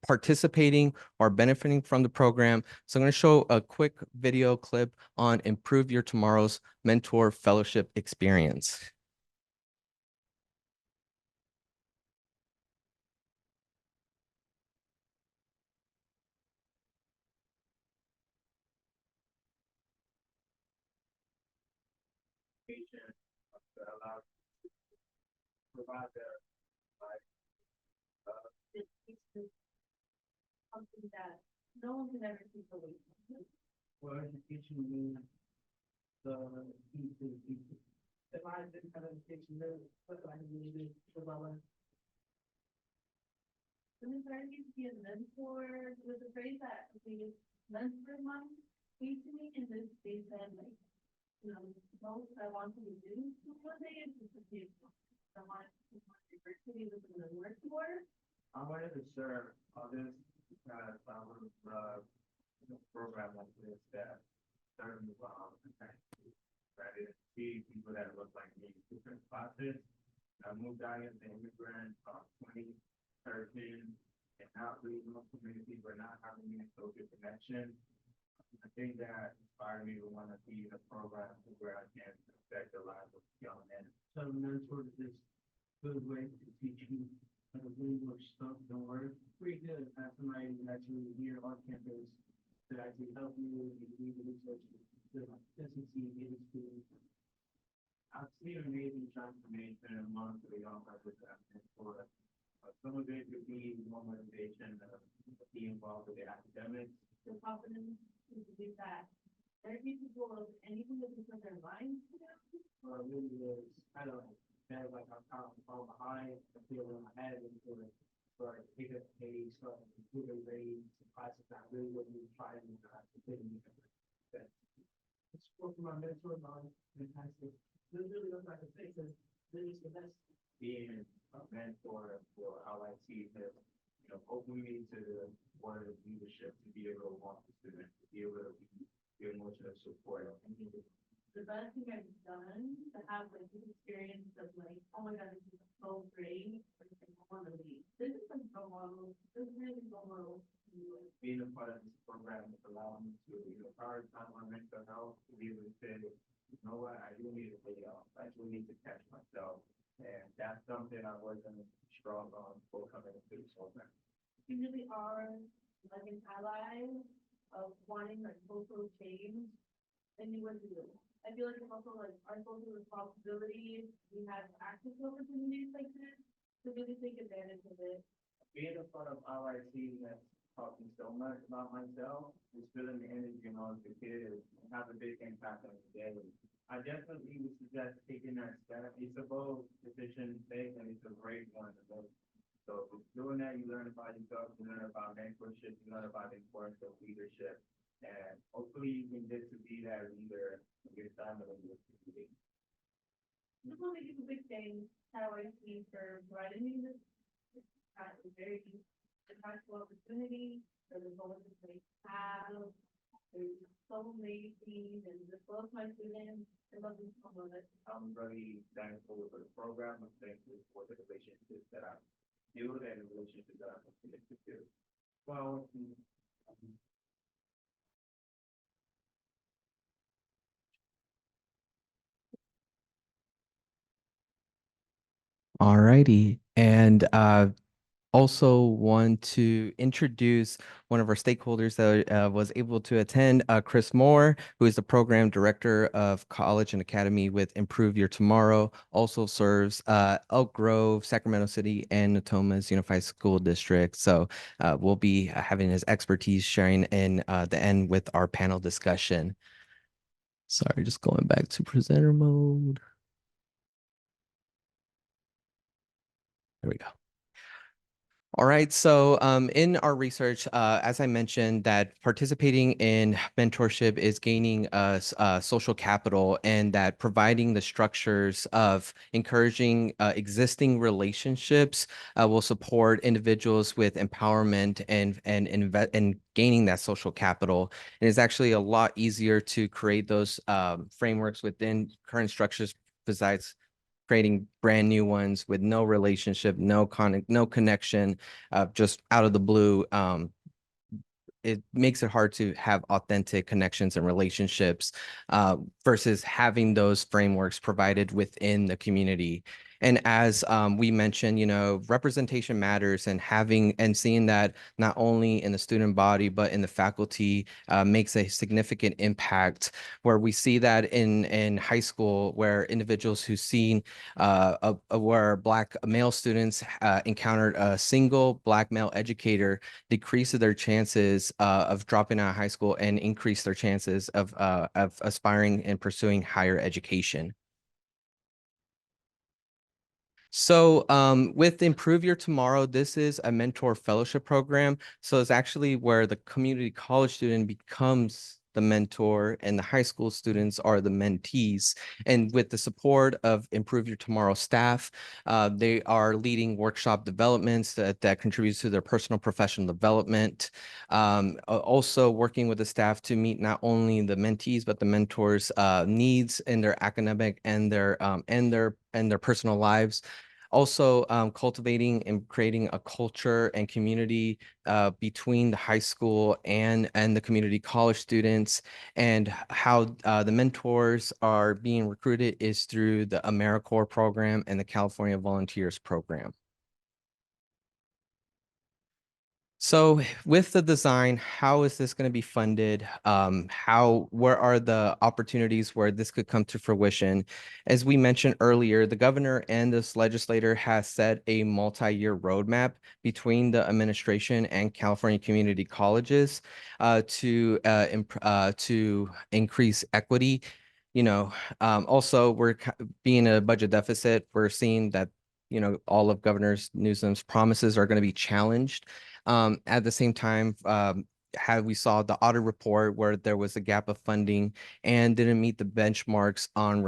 participating or benefiting from the program. So I'm going to show a quick video clip on Improve Your Tomorrow's Mentor Fellowship Experience. That allows you to provide their life. Something that no one can ever take away from you. Well, education means the key to the future. If I didn't have education, then what do I need to develop? And it's very easy to be a mentor with a phrase that we mentor mom came to me in this space and like, most I want to do one day is to be I want diversity within the workforce. I wanted to share others because I would love a program like this that certain right? See people that look like me, different classes. I moved out as an immigrant 2013 and not really know community, but not having any social connection. I think that inspired me to want to be in a program where I can affect the lives of young men. So mentor is this good way to teach you how to really much stuff don't work. Pretty good. Have somebody actually here on campus that actually help you and you the research, the consistency, get experience. I've seen amazing transformation among the young representatives for some of it could be more motivation to be involved with the academics. The confidence to believe that there are people of anything that they put their minds to. Well, it really is kind of like I'm kind of falling behind. I feel in my head and start pick up pace, start improving grades, classes not really what we try to it's for my mentor, fantastic. This really looks like a thing because this is the best. Being a mentor for LIT has, opened me to the world of leadership, to be able to walk the students, to be able to be emotional support. the best thing I've done to have like this experience of like, oh my God, this is so great. Like, I want to leave. This is like a model. This is really a model. Being a part of this program is allowing me to, prioritize my mental health, to be able to say, you know what, I do need a day off. I do need to catch myself. And that's something I wasn't strong on before coming into this program. You really are like an ally of wanting like social change, and you would do it. I feel like it's also like our social responsibility. We have access to opportunities like this to really take advantage of it. Being a part of RIT has taught me so much about myself. Just feeling the energy on the kids and have a big impact on the day. I definitely would suggest taking that step. It's a bold decision to take, and it's a great one to make. So doing that, you learn about yourself, you learn about mentorship, you learn about the importance of leadership. And hopefully you can get to be that leader in your time and in your community. Just want to give a big thanks to RIT for providing me this very impactful opportunity. For the goals that they have. They're so amazing, and as well as my students, I love them so much. I'm really thankful for the program. I'm thankful for the relationships that I build and the relationships that I'm committed to build. Well, Alrighty. And also want to introduce one of our stakeholders that was able to attend, Chris Moore, who is the program director of College and Academy with Improve Your Tomorrow, also serves Elk Grove, Sacramento City, and Natomas Unified School District. So we'll be having his expertise sharing in the end with our panel discussion. Sorry, just going back to presenter mode. There we go. All right, so in our research, as I mentioned, that participating in mentorship is gaining social capital, and that providing the structures of encouraging existing relationships will support individuals with empowerment and gaining that social capital. And it's actually a lot easier to create those frameworks within current structures besides creating brand new ones with no relationship, no connection, just out of the blue. It makes it hard to have authentic connections and relationships versus having those frameworks provided within the community. And as we mentioned, representation matters, and having and seeing that not only in the student body, but in the faculty makes a significant impact, where we see that in high school, where individuals who've seen where Black male students encountered a single Black male educator decreases their chances of dropping out of high school and increase their chances of aspiring and pursuing higher education. So with Improve Your Tomorrow, this is a mentor fellowship program. So it's actually where the community college student becomes the mentor and the high school students are the mentees. And with the support of Improve Your Tomorrow staff, they are leading workshop developments that contributes to their personal professional development. Also working with the staff to meet not only the mentees, but the mentors' needs in their academic and their personal lives. Also cultivating and creating a culture and community between the high school and the community college students. And how the mentors are being recruited is through the AmeriCorps program and the California Volunteers program. So with the design, how is this going to be funded? Where are the opportunities where this could come to fruition? As we mentioned earlier, the governor and this legislator has set a multi-year roadmap between the administration and California community colleges to increase equity. Also we're being a budget deficit. We're seeing that all of Governor Newsom's promises are going to be challenged. At the same time, we saw the audit report where there was a gap of funding and didn't meet the benchmarks on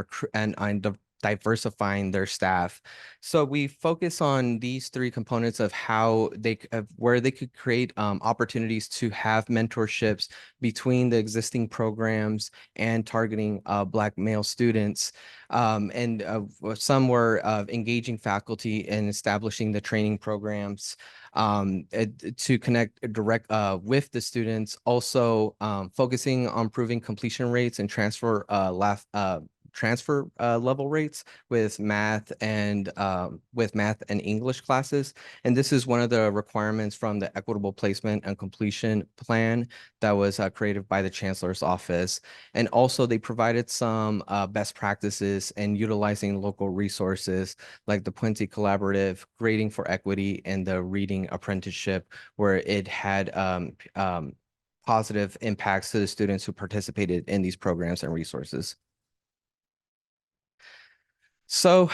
diversifying their staff. So we focus on these three components of how where they could create opportunities to have mentorships between the existing programs and targeting Black male students. And some were engaging faculty in establishing the training programs to connect direct with the students, also focusing on improving completion rates and transfer level rates with math and English classes. And this is one of the requirements from the equitable placement and completion plan that was created by the chancellor's office. And also they provided some best practices in utilizing local resources like the Puente Collaborative, Grading for Equity, and the Reading Apprenticeship, where it had positive impacts to the students who participated in these programs and resources. So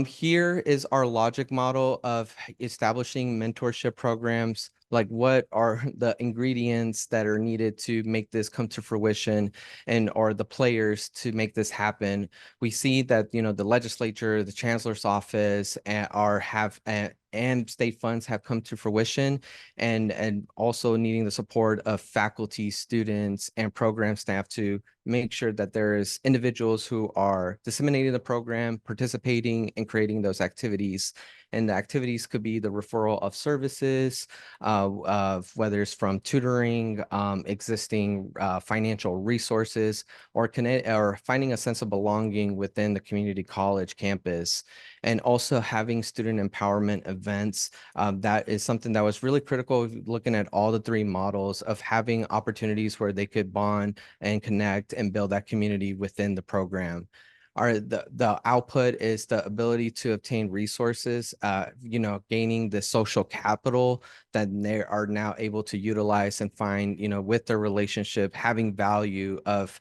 here is our logic model of establishing mentorship programs. Like, what are the ingredients that are needed to make this come to fruition, and are the players to make this happen? We see that, you know, the legislature, the chancellor's office, and state funds have come to fruition, and also needing the support of faculty, students, and program staff to make sure that there is individuals who are disseminating the program, participating, and creating those activities. And the activities could be the referral of services, whether it's from tutoring, existing financial resources, or finding a sense of belonging within the community college campus. And also having student empowerment events. That is something that was really critical, looking at all the three models of having opportunities where they could bond and connect and build that community within the program. The output is the ability to obtain resources, you know, gaining the social capital that they are now able to utilize and find, you know, with their relationship, having value of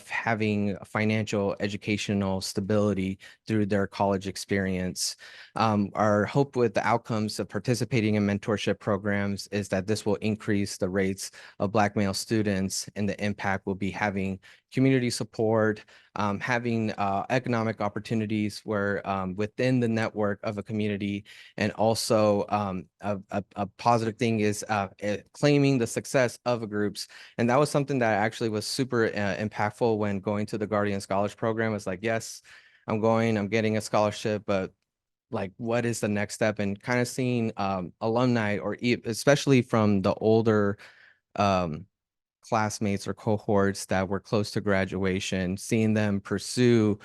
having financial educational stability through their college experience. Our hope with the outcomes of participating in mentorship programs is that this will increase the rates of Black male students, and the impact will be having community support, having economic opportunities where within the network of a community. And also a positive thing is claiming the success of groups. And that was something that actually was super impactful when going to the Guardian Scholars Program. It's like, yes, I'm getting a scholarship, but like, what is the next step? And kind of seeing alumni, or especially from the older classmates or cohorts that were close to graduation, seeing them pursue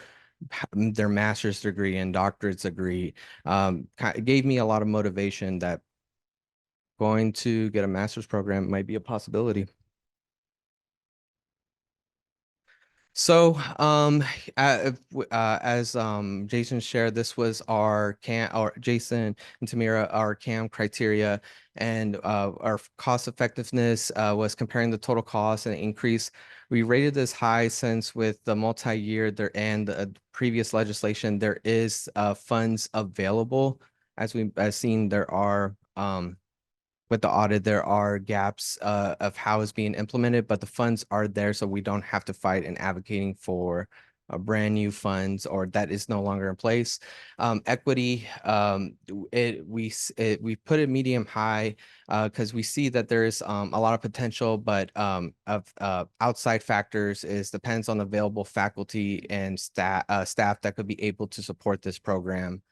their master's degree and doctorate's degree, gave me a lot of motivation that going to get a master's program might be a possibility. So as Jason shared, this was our Jason and Tamirah, our CAM criteria, and our cost effectiveness was comparing the total cost and increase. We rated this high since with the multi-year there and the previous legislation, there is funds available. As we've seen, there are with the audit, there are gaps of how it's being implemented, but the funds are there, so we don't have to fight and advocating for brand new funds, or that is no longer in place. Equity, we put it medium high because we see that there is a lot of potential, but of outside factors depends on available faculty and staff that could be able to support this program.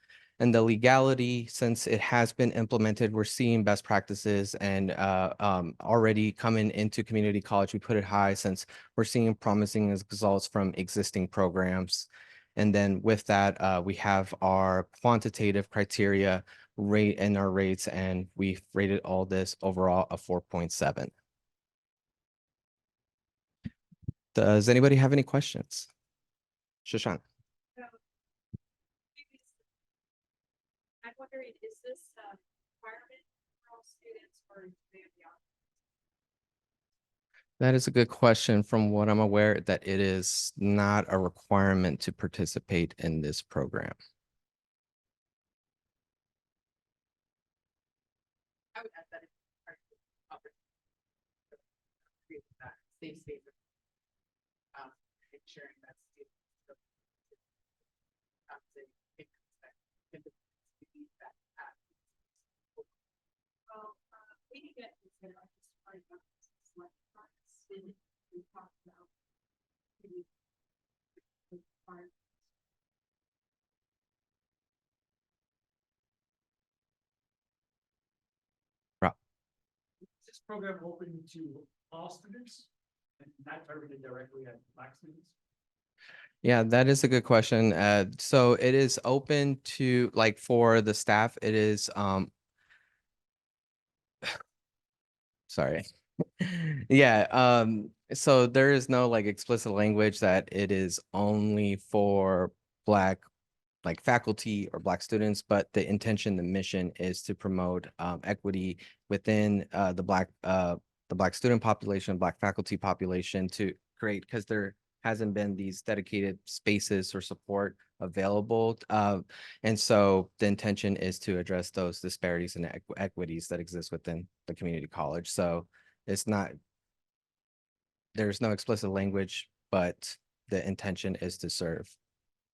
And the legality, since it has been implemented, we're seeing best practices and already coming into community college. We put it high since we're seeing promising results from existing programs. And then with that, we have our quantitative criteria rate and our rates, and we've rated all this overall a 4.7. Does anybody have any questions? Shashank. I'm wondering, is this a requirement for all students, or do they have the option? That is a good question. From what I'm aware, that it is not a requirement to participate in this program. I would add that it's part of the opportunity that safe space, ensuring that students program open to all students and not targeted directly at Black students? Yeah, that is a good question. So it is open to, like, for the staff, it is sorry. Yeah, so there is no like explicit language that it is only for Black, like, faculty or Black students, but the intention, the mission is to promote equity within the Black student population, Black faculty population, to create, because there hasn't been these dedicated spaces or support available. And so the intention is to address those disparities and equities that exist within the community college. So it's not, there's no explicit language, but the intention is to serve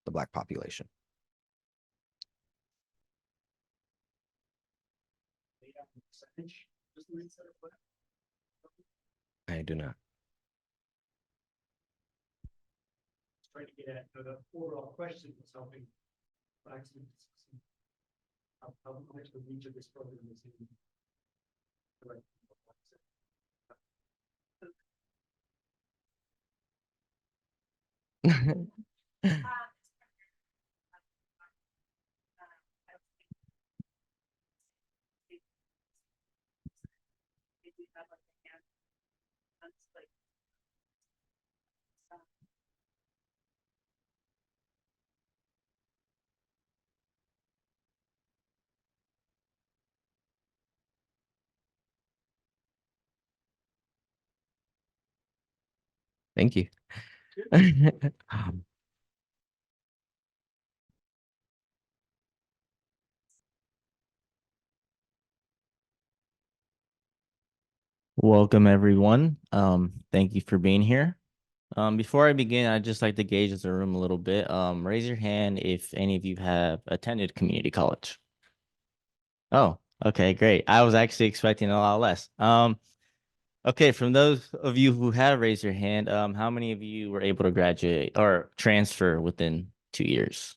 the Black population. Percentage of students that are Black? I do not. Trying to get at the overall question was helping Black students succeed. How much of each of this program is in the right? Thank you. Welcome, everyone. Thank you for being here. Before I begin, I'd just like to gauge the room a little bit. Raise your hand if any of you have attended community college. Oh, okay, great. I was actually expecting a lot less. Okay, from those of you who have raised your hand, how many of you were able to graduate or transfer within 2 years?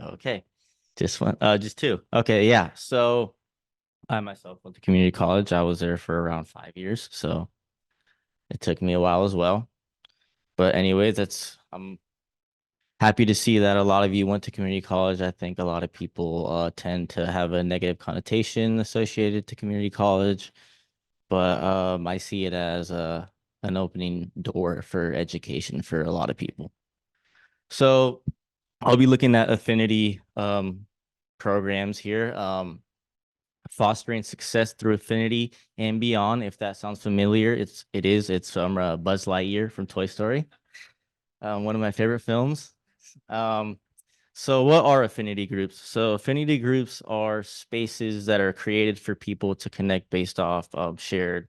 Okay, just one, just two. Okay, yeah. So I myself went to community college. I was there for around 5 years, so it took me a while as well. But anyways, I'm happy to see that a lot of you went to community college. I think a lot of people tend to have a negative connotation associated to community college, but I see it as an opening door for education for a lot of people. So I'll be looking at affinity programs here. Fostering success through affinity and beyond. If that sounds familiar, it's from Buzz Lightyear from Toy Story, one of my favorite films. So what are affinity groups? So affinity groups are spaces that are created for people to connect based off of shared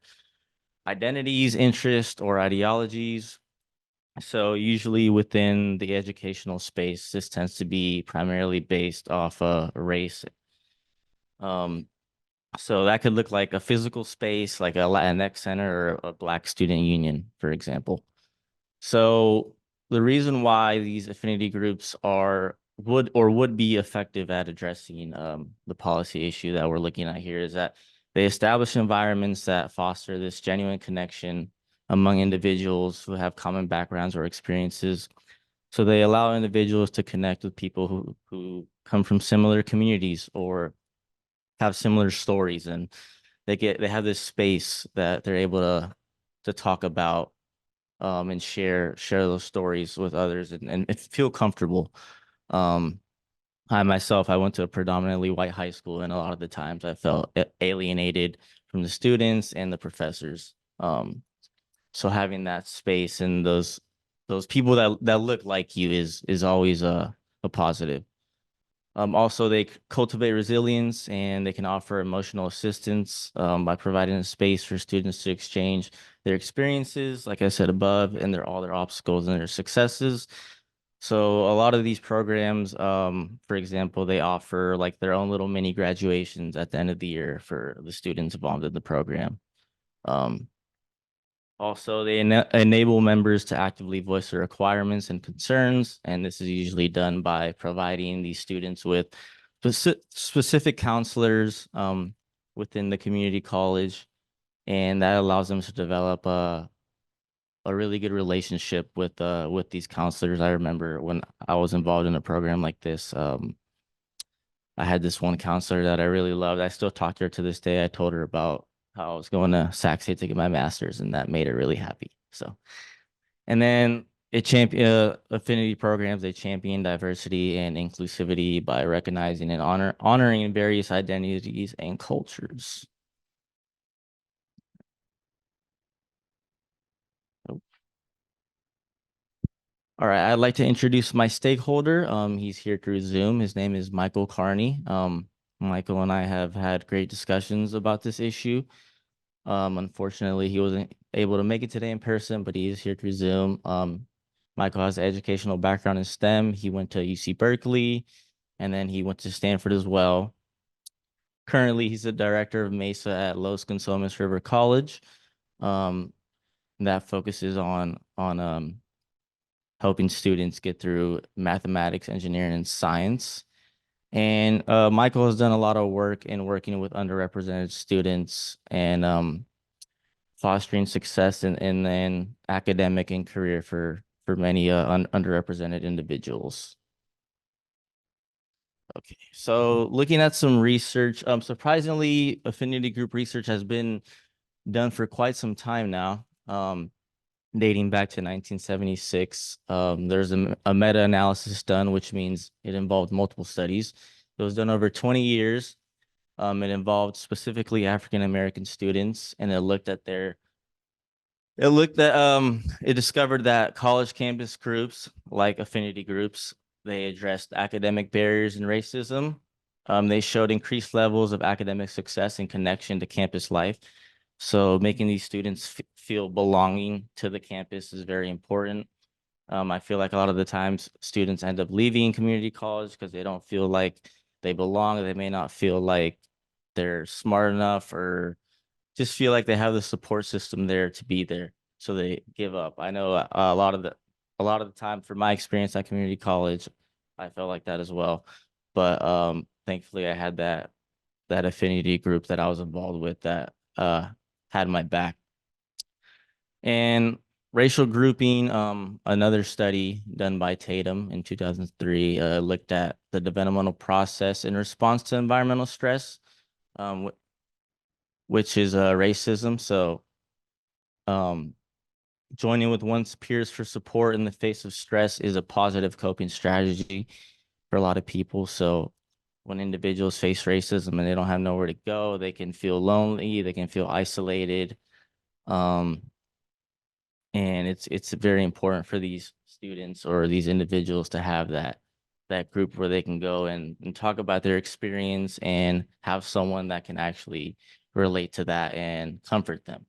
identities, interests, or ideologies. So usually within the educational space, this tends to be primarily based off race. So that could look like a physical space, like a Latinx center or a Black student union, for example. So the reason why these affinity groups would be effective at addressing the policy issue that we're looking at here is that they establish environments that foster this genuine connection among individuals who have common backgrounds or experiences. So they allow individuals to connect with people who come from similar communities or have similar stories, and they have this space that they're able to talk about and share those stories with others and feel comfortable. I myself, I went to a predominantly white high school, and a lot of the times I felt alienated from the students and the professors. So having that space and those people that look like you is always a positive. Also, they cultivate resilience and they can offer emotional assistance by providing a space for students to exchange their experiences, like I said above, and all their obstacles and their successes. So a lot of these programs, for example, they offer like their own little mini graduations at the end of the year for the students involved in the program. Also, they enable members to actively voice their requirements and concerns, and this is usually done by providing these students with specific counselors within the community college, and that allows them to develop a really good relationship with these counselors. I remember when I was involved in a program like this, I had this one counselor that I really loved. I still talk to her to this day. I told her about how I was going to Sac State to get my master's, and that made her really happy. So, and then affinity programs. They champion diversity and inclusivity by recognizing and honoring various identities and cultures. All right, I'd like to introduce my stakeholder. He's here through Zoom. His name is Michael Carney. Michael and I have had great discussions about this issue. Unfortunately, he wasn't able to make it today in person, but he is here through Zoom. Michael has an educational background in STEM. He went to UC Berkeley, and then he went to Stanford as well. Currently, he's the director of Mesa at Los Consomas River College. That focuses on helping students get through mathematics, engineering, and science. And Michael has done a lot of work in working with underrepresented students and fostering success in academic and career for many underrepresented individuals. Okay, so looking at some research, surprisingly, affinity group research has been done for quite some time now. Dating back to 1976. There's a meta-analysis done, which means it involved multiple studies. It was done over 20 years. It involved specifically African-American students, and it discovered that college campus groups, like affinity groups, they addressed academic barriers and racism. They showed increased levels of academic success and connection to campus life. So making these students feel belonging to the campus is very important. I feel like a lot of the times students end up leaving community college because they don't feel like they belong. They may not feel like they're smart enough or just feel like they have the support system there to be there. So they give up. I know a lot of the time from my experience at community college, I felt like that as well. But thankfully I had that affinity group that I was involved with that had my back. And racial grouping, another study done by Tatum in 2003 looked at the developmental process in response to environmental stress, which is racism. So joining with one's peers for support in the face of stress is a positive coping strategy for a lot of people. So when individuals face racism and they don't have nowhere to go, they can feel lonely, they can feel isolated. And it's very important for these students or these individuals to have that group where they can go and talk about their experience and have someone that can actually relate to that and comfort them.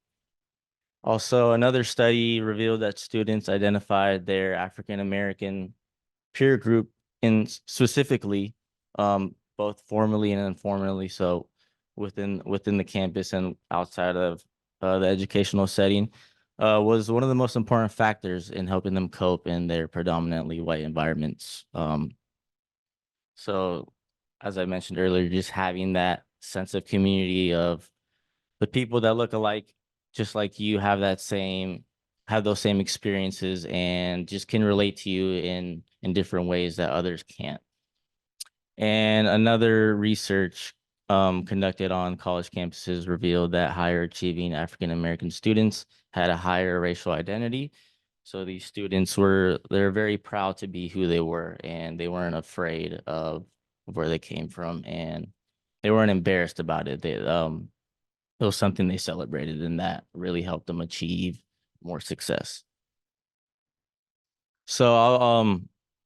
Also, another study revealed that students identified their African American peer group in specifically both formally and informally, so within the campus and outside of the educational setting, was one of the most important factors in helping them cope in their predominantly white environments. So as I mentioned earlier, just having that sense of community of the people that look alike, just like you, have those same experiences and just can relate to you in different ways that others can't. And another research conducted on college campuses revealed that higher achieving African American students had a higher racial identity. So these students they're very proud to be who they were, and they weren't afraid of where they came from, and they weren't embarrassed about it. It was something they celebrated, and that really helped them achieve more success. So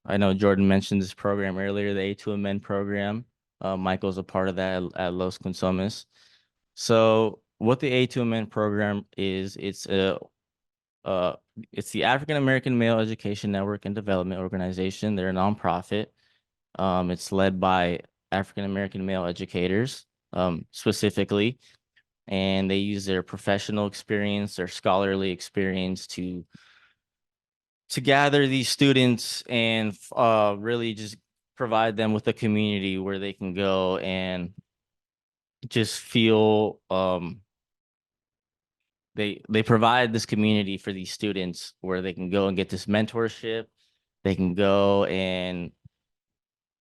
I know Jordan mentioned this program earlier, the A2MN program. Michael's a part of that at Los Consomas. So what the A2MN program is, it's the African American Male Education Network and Development Organization. They're a nonprofit. It's led by African American male educators, specifically, and they use their professional experience, their scholarly experience to gather these students and really just provide them with a community where they can go and just feel they provide this community for these students where they can go and get this mentorship. They can go and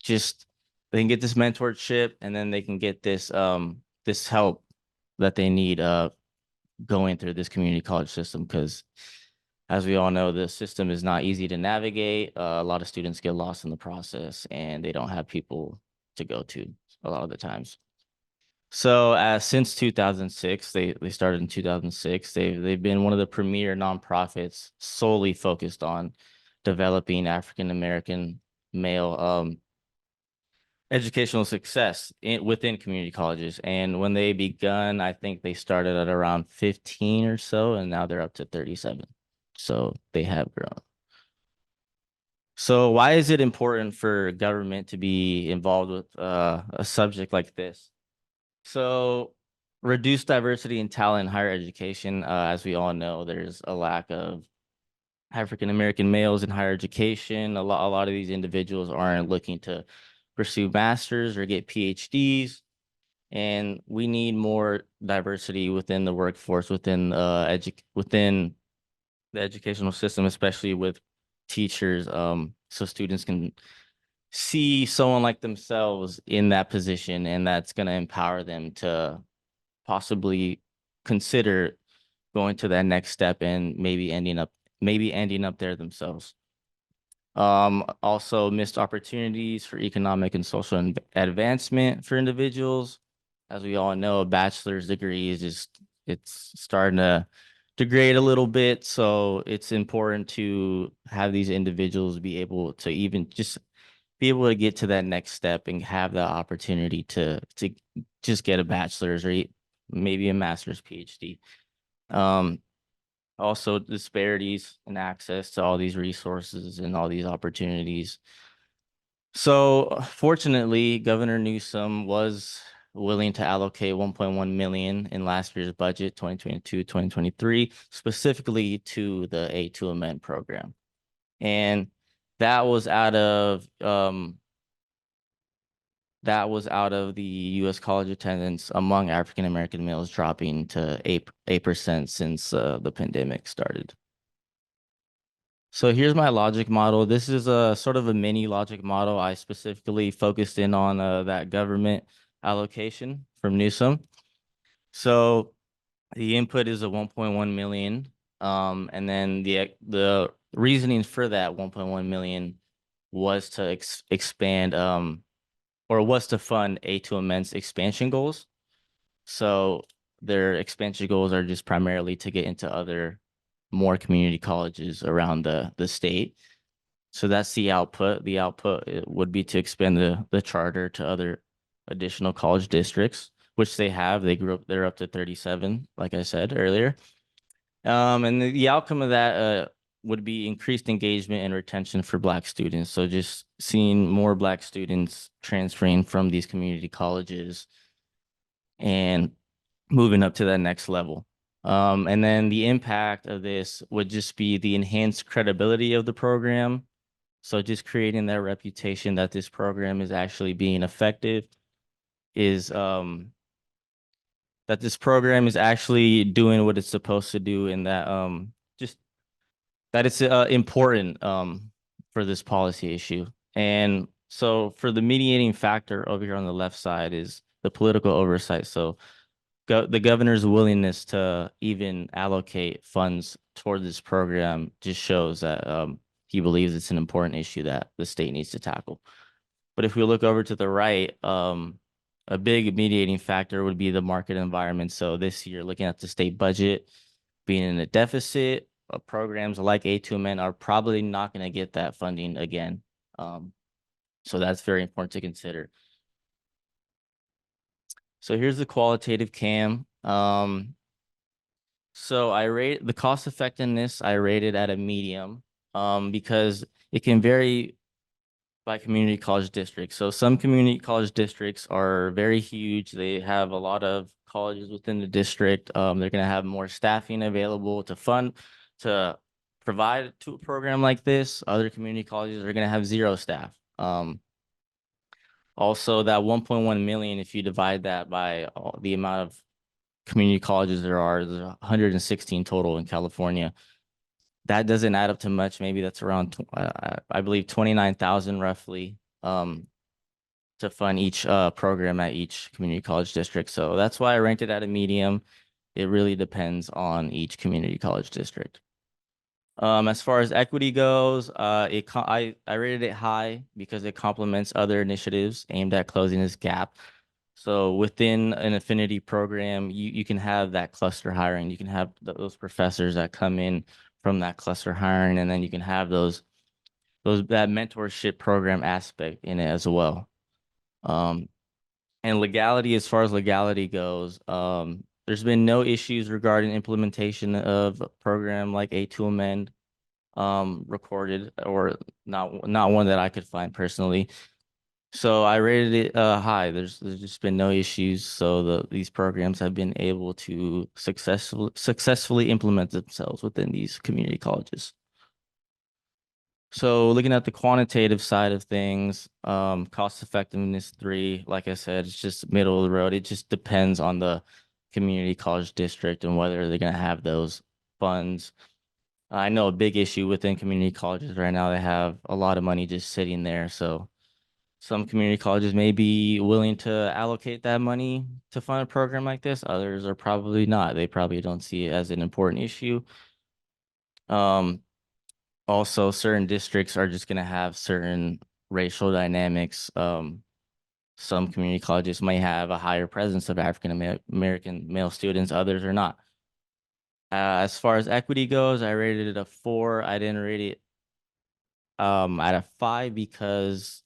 just they can get this mentorship, and then they can get this help that they need going through this community college system, because as we all know, the system is not easy to navigate. A lot of students get lost in the process, and they don't have people to go to a lot of the times. So since 2006, they started in 2006. They've been one of the premier nonprofits solely focused on developing African American male educational success within community colleges. And when they begun, I think they started at around 15 or so, and now they're up to 37. So they have grown. So why is it important for government to be involved with a subject like this? So reduced diversity and talent in higher education. As we all know, there's a lack of African American males in higher education. A lot of these individuals aren't looking to pursue masters or get PhDs, and we need more diversity within the workforce, within within the educational system, especially with teachers, so students can see someone like themselves in that position, and that's going to empower them to possibly consider going to that next step and maybe ending up there themselves. Also missed opportunities for economic and social advancement for individuals. As we all know, a bachelor's degree is it's starting to degrade a little bit. So it's important to have these individuals be able to even just be able to get to that next step and have the opportunity to just get a bachelor's or maybe a master's PhD. Also disparities in access to all these resources and all these opportunities. So fortunately, Governor Newsom was willing to allocate 1.1 million in last year's budget, 2022-2023, specifically to the A2 Amend program. And that was out of the U.S. college attendance among African American males dropping to 8% since the pandemic started. So here's my logic model. This is a sort of a mini logic model. I specifically focused in on that government allocation from Newsom. So the input is a 1.1 million. And then the reasoning for that 1.1 million was to expand or was to fund A2 Amend's expansion goals. So their expansion goals are just primarily to get into other more community colleges around the state. So that's the output. The output would be to expand the charter to other additional college districts, which they have. They're up to 37, like I said earlier. And the outcome of that would be increased engagement and retention for Black students. So just seeing more Black students transferring from these community colleges and moving up to that next level. And then the impact of this would just be the enhanced credibility of the program. So just creating that reputation that this program is actually being effective, is that this program is actually doing what it's supposed to do, and that just that it's important for this policy issue. And so for the mediating factor over here on the left side is the political oversight. So the governor's willingness to even allocate funds toward this program just shows that he believes it's an important issue that the state needs to tackle. But if we look over to the right, a big mediating factor would be the market environment. So this year, looking at the state budget being in a deficit, programs like A2 Amend are probably not going to get that funding again. So that's very important to consider. So here's the qualitative CAM. So I rate the cost effectiveness, I rated at a medium because it can vary by community college districts. So some community college districts are very huge. They have a lot of colleges within the district. They're going to have more staffing available to provide to a program like this. Other community colleges are going to have zero staff. Also, that 1.1 million, if you divide that by the amount of community colleges there's 116 total in California. That doesn't add up to much. Maybe that's around, I believe, 29,000 roughly to fund each program at each community college district. So that's why I ranked it at a medium. It really depends on each community college district. As far as equity goes, I rated it high because it complements other initiatives aimed at closing this gap. So within an affinity program, you can have that cluster hiring. You can have those professors that come in from that cluster hiring, and then you can have that mentorship program aspect in it as well. And legality, as far as legality goes, there's been no issues regarding implementation of a program like A2 Amend recorded, or not one that I could find personally. So I rated it high. There's just been no issues. So these programs have been able to successfully implement themselves within these community colleges. So looking at the quantitative side of things, cost effectiveness 3, like I said, it's just middle of the road. It just depends on the community college district and whether they're going to have those funds. I know a big issue within community colleges right now, they have a lot of money just sitting there. So some community colleges may be willing to allocate that money to fund a program like this. Others are probably not. They probably don't see it as an important issue. Also, certain districts are just going to have certain racial dynamics. Some community colleges may have a higher presence of African American male students, others are not. As far as equity goes, I rated it a 4. I didn't rate it at a 5 because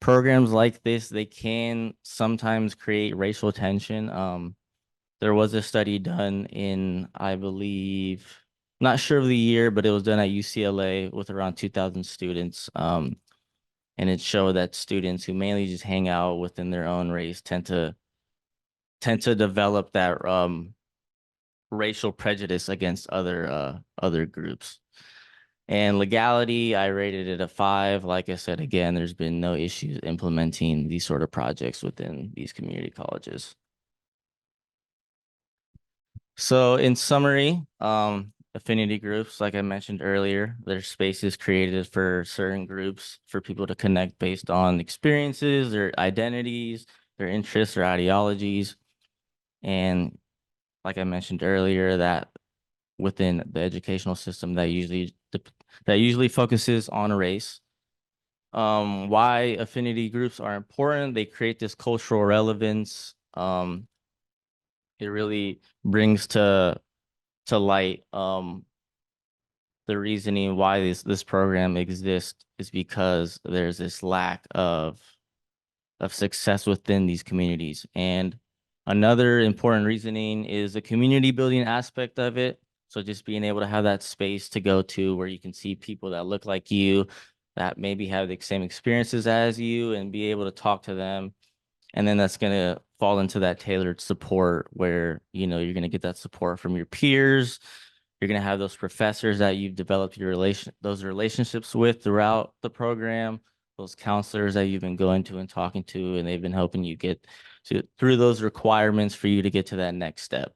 programs like this, they can sometimes create racial tension. There was a study done in, I believe, not sure of the year, but it was done at UCLA with around 2,000 students. And it showed that students who mainly just hang out within their own race tend to develop that racial prejudice against other groups. And legality, I rated it a 5. Like I said, again, there's been no issues implementing these sort of projects within these community colleges. So in summary, affinity groups, like I mentioned earlier, there's spaces created for certain groups for people to connect based on experiences, their identities, their interests, their ideologies. And like I mentioned earlier, that within the educational system that usually focuses on race. Why affinity groups are important, they create this cultural relevance. It really brings to light the reasoning why this program exists is because there's this lack of success within these communities. And another important reasoning is the community building aspect of it. So just being able to have that space to go to where you can see people that look like you, that maybe have the same experiences as you, and be able to talk to them. And then that's going to fall into that tailored support where, you're going to get that support from your peers. You're going to have those professors that you've developed those relationships with throughout the program, those counselors that you've been going to and talking to, and they've been helping you get through those requirements for you to get to that next step.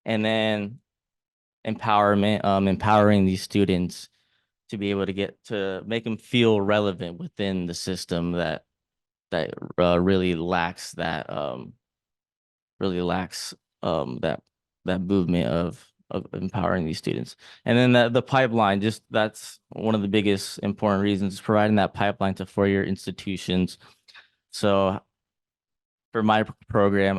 And then empowerment, empowering these students to be able to make them feel relevant within the system that really lacks that that movement of empowering these students. And then the pipeline, just that's one of the biggest important reasons, is providing that pipeline to four-year institutions. So for my program,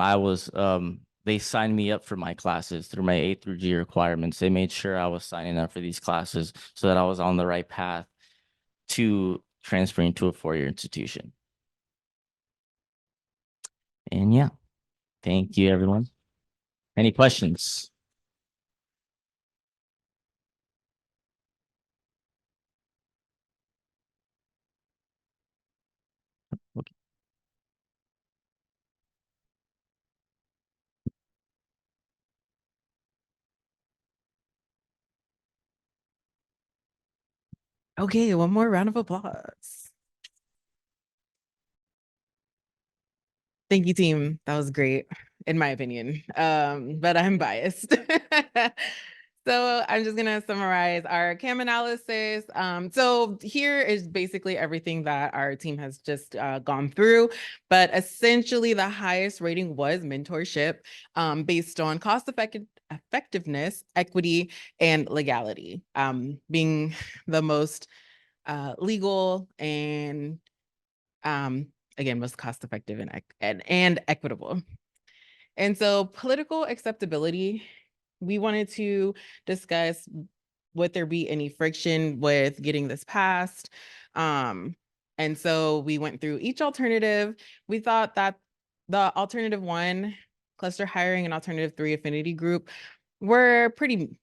they signed me up for my classes through my A through G requirements. They made sure I was signing up for these classes so that I was on the right path to transferring to a four-year institution. And yeah, thank you, everyone. Any questions? Okay, one more round of applause. Thank you, team. That was great, in my opinion. But I'm biased. So I'm just gonna summarize our CAM analysis. So here is basically everything that our team has just gone through, but essentially the highest rating was mentorship, based on effectiveness, equity, and legality, being the most legal and again, most cost effective and equitable. And so political acceptability, we wanted to discuss, would there be any friction with getting this passed? And so we went through each alternative. We thought that the alternative 1, cluster hiring, and alternative 3, affinity group, were pretty,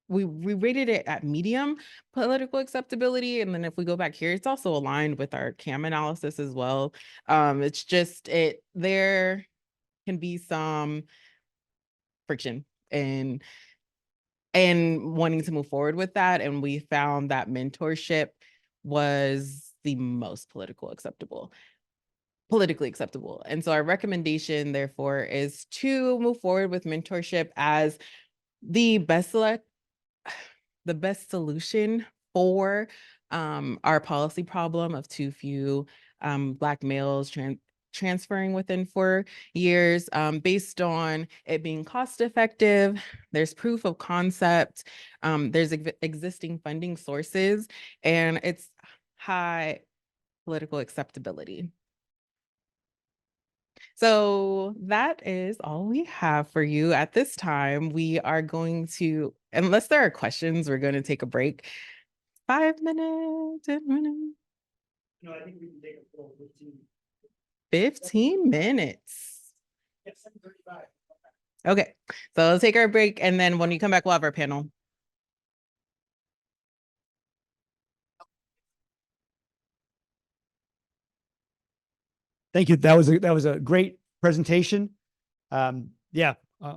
we rated it at medium political acceptability. And then if we go back here, it's also aligned with our CAM analysis as well. It's just, there can be some friction and wanting to move forward with that. And we found that mentorship was the most politically acceptable. And so our recommendation, therefore, is to move forward with mentorship as the best solution for our policy problem of too few Black males transferring within 4 years, based on it being cost effective. There's proof of concept, there's existing funding sources, and it's high political acceptability. So that is all we have for you at this time. We are going to, unless there are questions, we're going to take a break. 5 minutes, 10 minutes. No, I think we can take a full 15 minutes. Yeah, 7:35. Okay, so let's take our break, and then when you come back, we'll have our panel. Thank you. That was a great presentation. Yeah,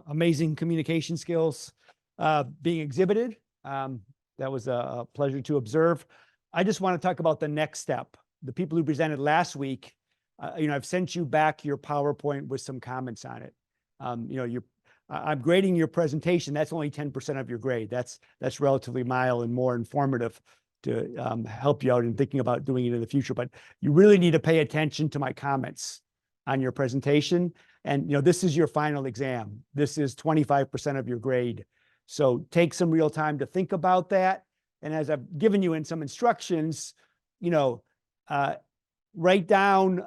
amazing communication skills being exhibited. That was a pleasure to observe. I just want to talk about the next step. The people who presented last week, I've sent you back your PowerPoint with some comments on it. I'm grading your presentation. That's only 10% of your grade. That's relatively mild and more informative to help you out in thinking about doing it in the future. But you really need to pay attention to my comments on your presentation. And this is your final exam. This is 25% of your grade. So take some real time to think about that. And as I've given you in some instructions, write down,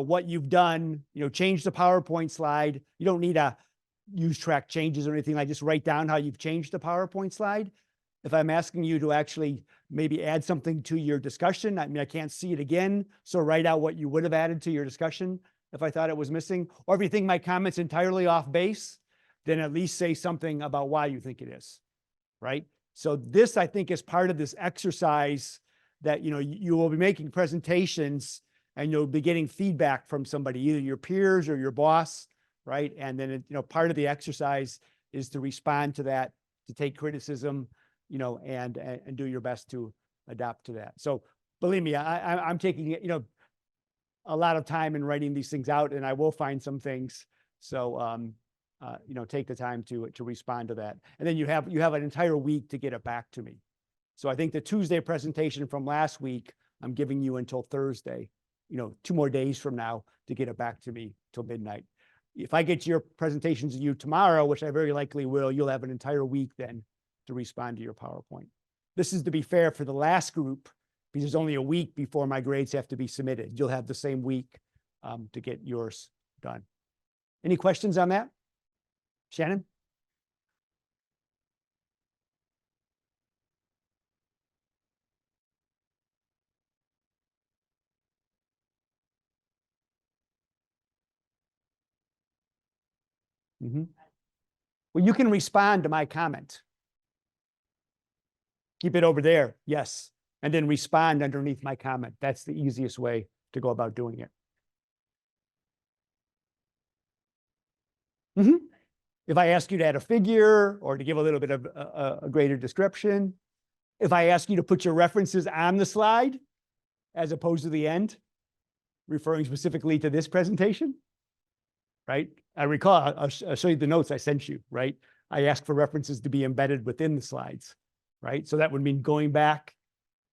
what you've done, change the PowerPoint slide. You don't need to use track changes or anything. I just write down how you've changed the PowerPoint slide. If I'm asking you to actually maybe add something to your discussion, I can't see it again. So write out what you would have added to your discussion if I thought it was missing. Or if you think my comment's entirely off base, then at least say something about why you think it is, right? So this, I think, is part of this exercise that, you will be making presentations and you'll be getting feedback from somebody, either your peers or your boss, right? And then, part of the exercise is to respond to that, to take criticism, and do your best to adapt to that. So believe me, I'm taking, a lot of time in writing these things out, and I will find some things. So, take the time to respond to that. And then you have an entire week to get it back to me. So I think the Tuesday presentation from last week, I'm giving you until Thursday, 2 more days from now to get it back to me till midnight. If I get your presentations to you tomorrow, which I very likely will, you'll have an entire week then to respond to your PowerPoint. This is to be fair for the last group, because there's only a week before my grades have to be submitted. You'll have the same week to get yours done. Any questions on that? Shannon? Well, you can respond to my comment. Keep it over there, yes. And then respond underneath my comment. That's the easiest way to go about doing it. If I ask you to add a figure or to give a little bit of a greater description, if I ask you to put your references on the slide as opposed to the end, referring specifically to this presentation, right? I recall, I'll show you the notes I sent you, right? I asked for references to be embedded within the slides, right? So that would mean going back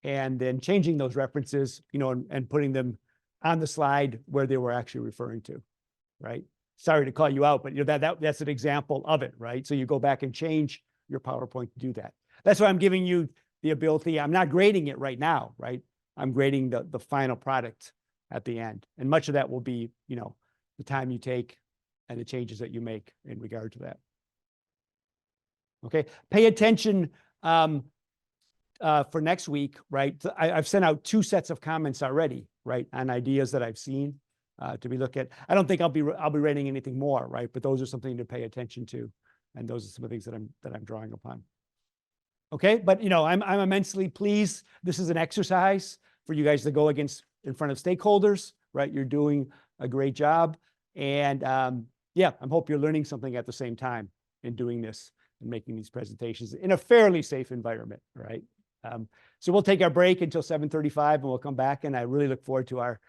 and then changing those references, you know, and putting them on the slide where they were actually referring to, right? Sorry to call you out, but you know, that's an example of it, right? So you go back and change your PowerPoint to do that. That's why I'm giving you the ability. I'm not grading it right now, right? I'm grading the final product at the end. And much of that will be, you know, the time you take and the changes that you make in regard to that. Okay, pay attention for next week, right? I've sent out 2 sets of comments already, right, on ideas that I've seen to be looked at. I don't think I'll be writing anything more, right? But those are something to pay attention to, and those are some of the things that I'm drawing upon. Okay, but you know, I'm immensely pleased. This is an exercise for you guys to go against in front of stakeholders, right? You're doing a great job, and yeah, I hope you're learning something at the same time in doing this and making these presentations in a fairly safe environment, right? So we'll take our break until 7:35, and we'll come back. And I really look forward to our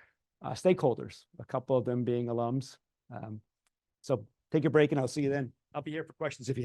stakeholders, a couple of them being alums. So take a break, and I'll see you then. I'll be here for questions if you have.